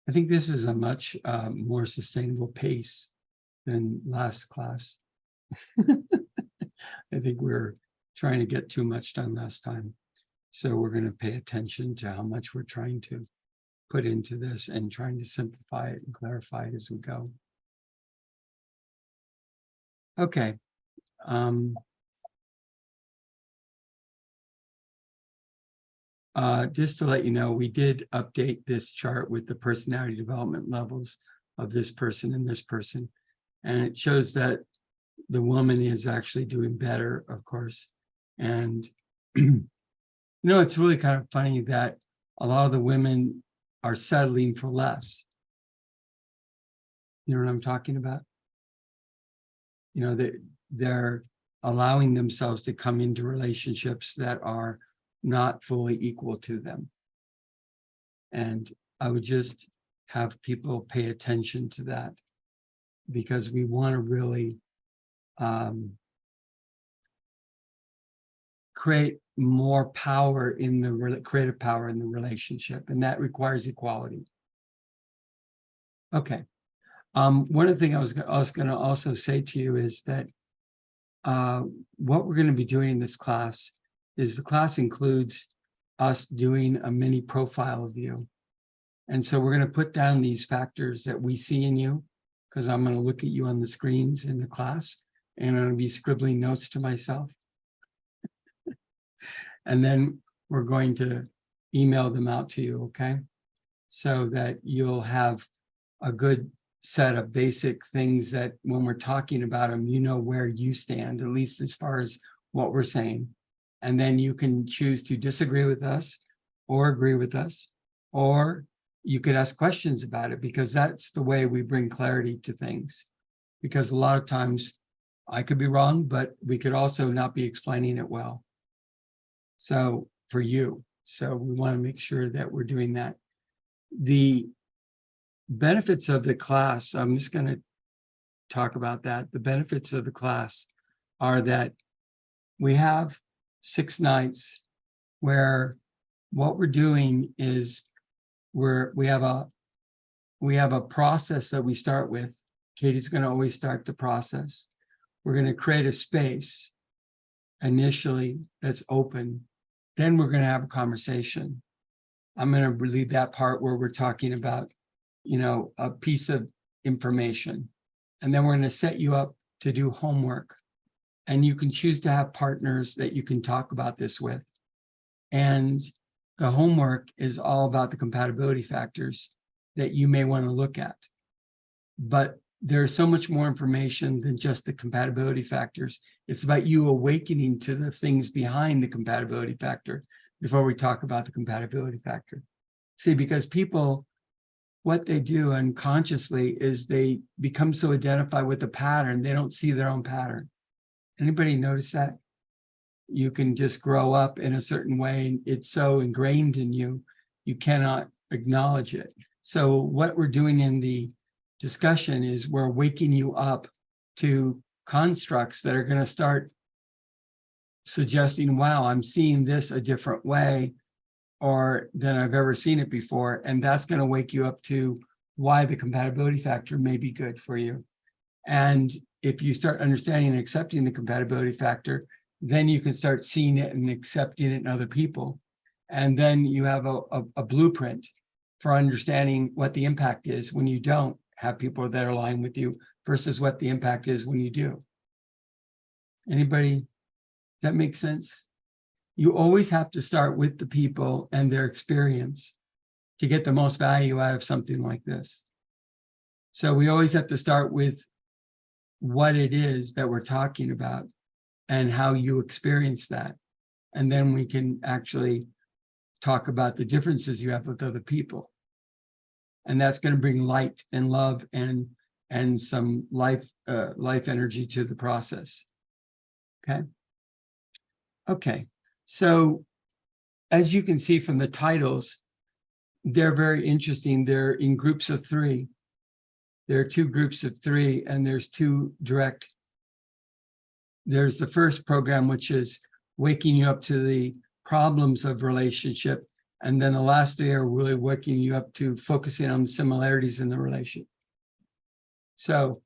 I think this is a much more sustainable pace than last class. I think we're trying to get too much done last time. So we're going to pay attention to how much we're trying to put into this and trying to simplify it and clarify it as we go. Okay. Just to let you know, we did update this chart with the personality development levels of this person and this person. And it shows that the woman is actually doing better, of course. And, you know, it's really kind of funny that a lot of the women are settling for less. You know what I'm talking about? You know, they're allowing themselves to come into relationships that are not fully equal to them. And I would just have people pay attention to that, because we want to really create more power in the creative power in the relationship, and that requires equality. Okay. One of the things I was going to also say to you is that what we're going to be doing in this class is the class includes us doing a mini profile of you. And so we're going to put down these factors that we see in you, because I'm going to look at you on the screens in the class, and I'm going to be scribbling notes to myself. And then we're going to email them out to you, okay? So that you'll have a good set of basic things that when we're talking about them, you know where you stand, at least as far as what we're saying. And then you can choose to disagree with us or agree with us, or you could ask questions about it, because that's the way we bring clarity to things. Because a lot of times I could be wrong, but we could also not be explaining it well. So for you, so we want to make sure that we're doing that. The benefits of the class, I'm just going to talk about that. The benefits of the class are that we have 6 nights where what we're doing is we have a process that we start with. Katie's going to always start the process. We're going to create a space initially that's open. Then we're going to have a conversation. I'm going to leave that part where we're talking about, you know, a piece of information. And then we're going to set you up to do homework. And you can choose to have partners that you can talk about this with. And the homework is all about the compatibility factors that you may want to look at. But there's so much more information than just the compatibility factors. It's about you awakening to the things behind the compatibility factor before we talk about the compatibility factor. See, because people, what they do unconsciously is they become so identified with the pattern, they don't see their own pattern. Anybody notice that? You can just grow up in a certain way, and it's so ingrained in you, you cannot acknowledge it. So what we're doing in the discussion is we're waking you up to constructs that are going to start suggesting, wow, I'm seeing this a different way or than I've ever seen it before. And that's going to wake you up to why the compatibility factor may be good for you. And if you start understanding and accepting the compatibility factor, then you can start seeing it and accepting it in other people. And then you have a blueprint for understanding what the impact is when you don't have people that are aligned with you versus what the impact is when you do. Anybody, that makes sense? You always have to start with the people and their experience to get the most value out of something like this. So we always have to start with what it is that we're talking about and how you experience that. And then we can actually talk about the differences you have with other people. And that's going to bring light and love and some life energy to the process. Okay. Okay. So as you can see from the titles, they're very interesting. They're in groups of 3. There are 2 groups of 3, and there's 2 direct. There's the first program, which is waking you up to the problems of relationship. And then the last 3 are really waking you up to focusing on the similarities in the relation. So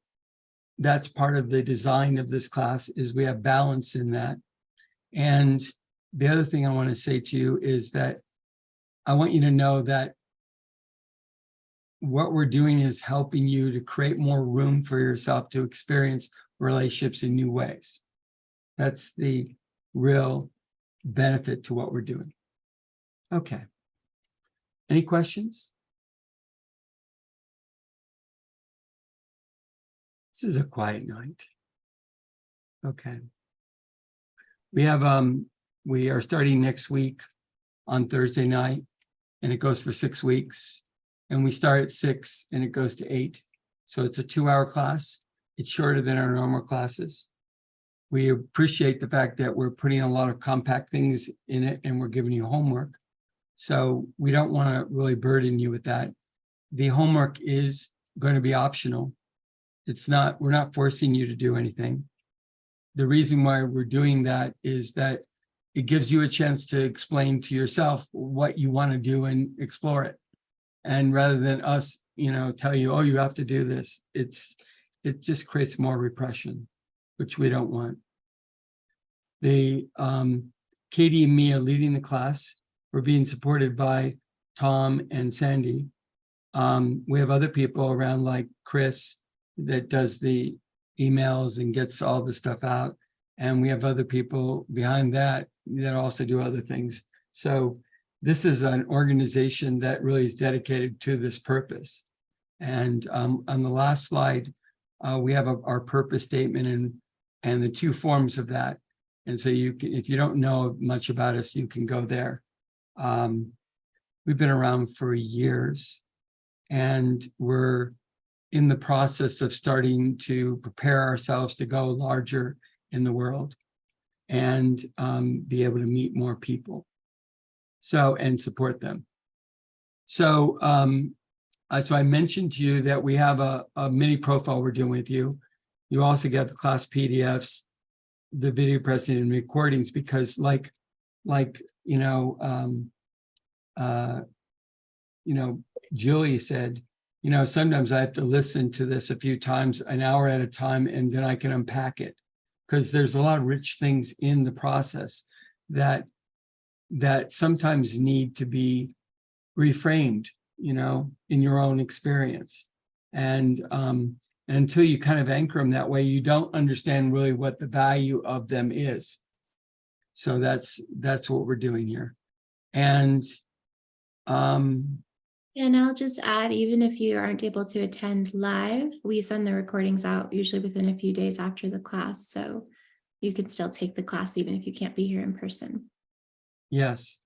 that's part of the design of this class, is we have balance in that. And the other thing I want to say to you is that I want you to know that what we're doing is helping you to create more room for yourself to experience relationships in new ways. That's the real benefit to what we're doing. Okay. Any questions? This is a quiet night. Okay. We are starting next week on Thursday night, and it goes for 6 weeks. And we start at 6 and it goes to 8. So it's a 2-hour class. It's shorter than our normal classes. We appreciate the fact that we're putting a lot of compact things in it and we're giving you homework. So we don't want to really burden you with that. The homework is going to be optional. We're not forcing you to do anything. The reason why we're doing that is that it gives you a chance to explain to yourself what you want to do and explore it. And rather than us, tell you, oh, you have to do this, it just creates more repression, which we don't want. Katie and me are leading the class. We're being supported by Tom and Sandy. We have other people around, like Chris, that does the emails and gets all the stuff out. And we have other people behind that also do other things. So this is an organization that really is dedicated to this purpose. And on the last slide, we have our purpose statement and the 2 forms of that. And so you can, if you don't know much about us, you can go there. We've been around for years, and we're in the process of starting to prepare ourselves to go larger in the world and be able to meet more people. So, and support them. So, so I mentioned to you that we have a mini profile we're doing with you. You also get the class PDFs, the video presentation and recordings, because Julie said, sometimes I have to listen to this a few times, an hour at a time, and then I can unpack it, because there's a lot of rich things in the process that sometimes need to be reframed, in your own experience. And until you kind of anchor them that way, you don't understand really what the value of them is. So that's what we're doing here. And I'll just add, even if you aren't able to attend live, we send the recordings out usually within a few days after the class. So you can still take the class even if you can't be here in person. Yes.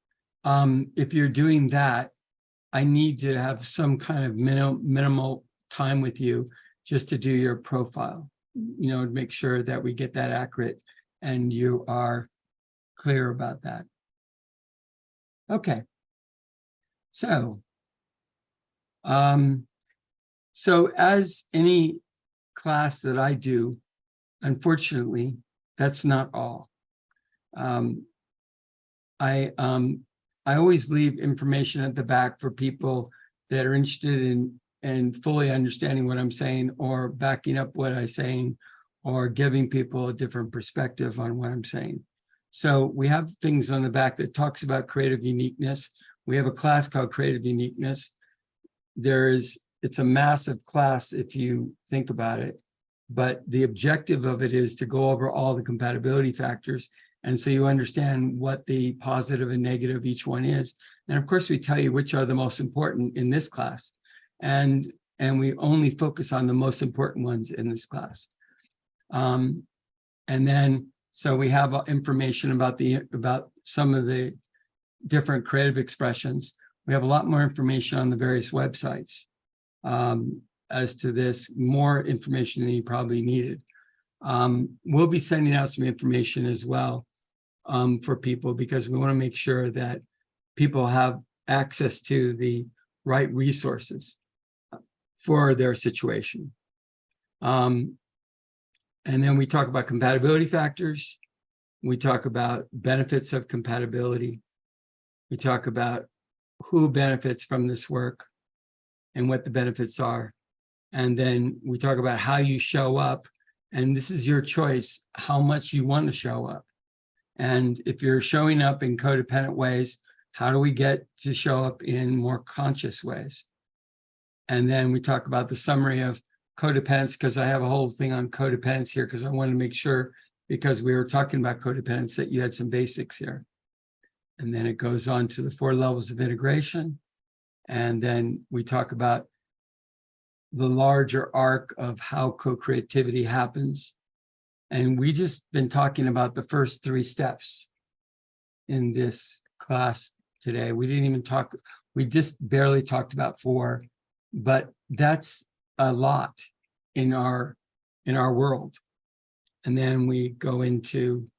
If you're doing that, I need to have some kind of minimal time with you just to do your profile, to make sure that we get that accurate and you are clear about that. Okay. So, as any class that I do, unfortunately, that's not all. I always leave information at the back for people that are interested in fully understanding what I'm saying, or backing up what I'm saying, or giving people a different perspective on what I'm saying. So we have things on the back that talks about creative uniqueness. We have a class called Creative Uniqueness. It's a massive class if you think about it, but the objective of it is to go over all the compatibility factors. And so you understand what the positive and negative each one is. And of course, we tell you which are the most important in this class. And we only focus on the most important ones in this class. And then, so we have information about some of the different creative expressions. We have a lot more information on the various websites as to this, more information than you probably needed. We'll be sending out some information as well for people, because we want to make sure that people have access to the right resources for their situation. And then we talk about compatibility factors. We talk about benefits of compatibility. We talk about who benefits from this work and what the benefits are. And then we talk about how you show up. And this is your choice, how much you want to show up. And if you're showing up in codependent ways, how do we get to show up in more conscious ways? And then we talk about the summary of codependence, because I have a whole thing on codependence here, because I wanted to make sure, because we were talking about codependence, that you had some basics here. And then it goes on to the 4 levels of integration. And then we talk about the larger arc of how co-creativity happens. And we just been talking about the first 3 steps in this class today. We didn't even talk, we just barely talked about 4, but that's a lot in our world. And then we go into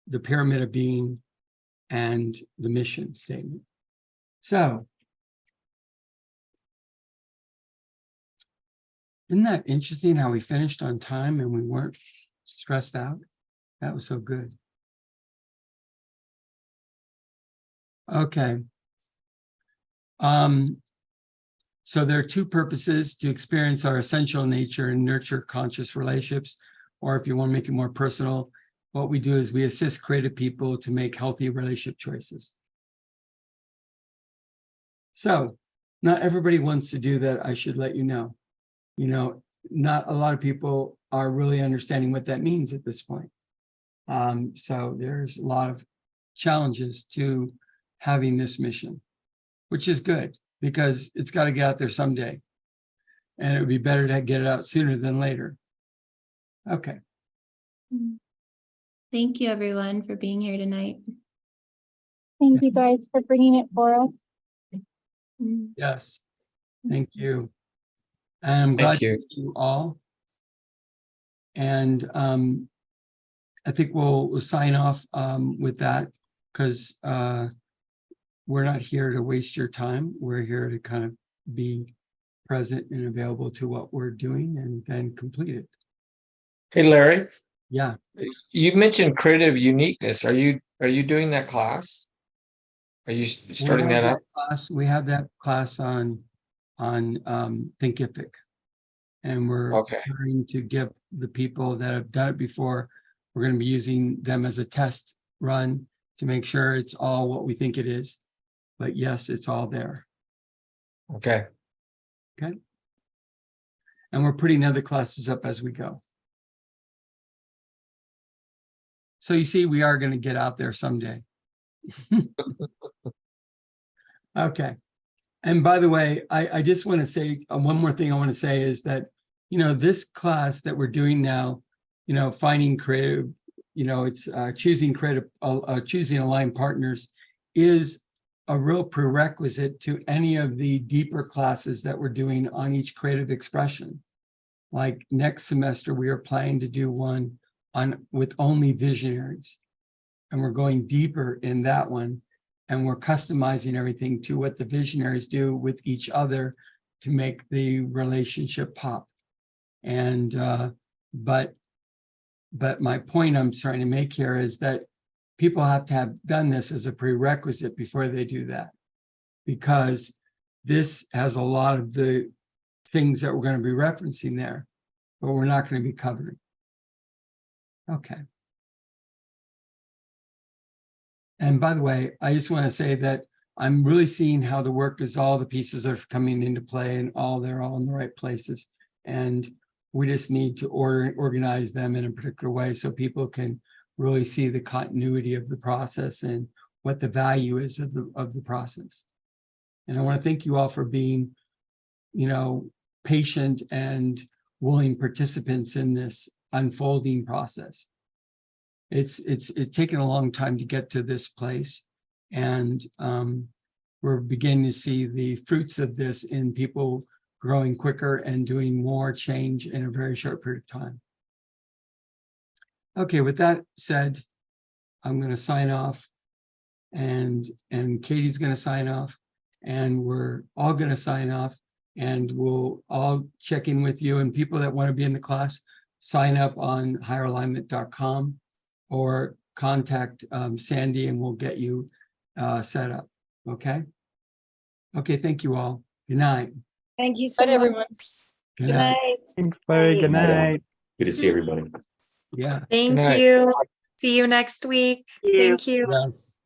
the pyramid of being and the mission statement. So, isn't that interesting how we finished on time and we weren't stressed out? That was so good. Okay. So there are 2 purposes: to experience our essential nature and nurture conscious relationships. Or if you want to make it more personal, what we do is we assist creative people to make healthy relationship choices. So not everybody wants to do that, I should let you know. You know, not a lot of people are really understanding what that means at this point. So there's a lot of challenges to having this mission, which is good, because it's got to get out there someday. And it would be better to get it out sooner than later. Okay. Thank you, everyone, for being here tonight. Thank you guys for bringing it for us. Yes. Thank you. And I'm glad to see you all. And I think we'll sign off with that, because we're not here to waste your time. We're here to kind of be present and available to what we're doing, and then complete it. Hey, Larry, Yeah. you mentioned creative uniqueness. Are you doing that class? Are you starting that up? We have that class on Thinkific, and we're trying to give the people that have done it before, we're going to be using them as a test run to make sure it's all what we think it is. But yes, it's all there. Okay. Okay. And we're putting other classes up as we go. So you see, we are going to get out there someday. Okay. And by the way, I just want to say one more thing I want to say is that, you know, this class that we're doing now, you know, finding creative, you know, it's choosing aligned partners is a real prerequisite to any of the deeper classes that we're doing on each creative expression. Like next semester, we are planning to do one with only visionaries. And we're going deeper in that one. And we're customizing everything to what the visionaries do with each other to make the relationship pop. And but my point I'm trying to make here is that people have to have done this as a prerequisite before they do that, because this has a lot of the things that we're going to be referencing there, but we're not going to be covering. Okay. And by the way, I just want to say that I'm really seeing how the work is, all the pieces are coming into play and they're all in the right places. And we just need to organize them in a particular way so people can really see the continuity of the process and what the value is of the process. And I want to thank you all for being, patient and willing participants in this unfolding process. It's taken a long time to get to this place, and we're beginning to see the fruits of this in people growing quicker and doing more change in a very short period of time. Okay, with that said, I'm going to sign off, and Katie's going to sign off, and we're all going to sign off, and we'll all check in with you, and people that want to be in the class, sign up on higheralignment.com or contact Sandy and we'll get you set up. Okay. Okay. Thank you all. Good night. Thank you so Bye, much. everyone. Good Good night. night. Thanks, Larry. Good night. Good to see everybody. Yeah. Thank night. you. See you next week. Thank you. Yes.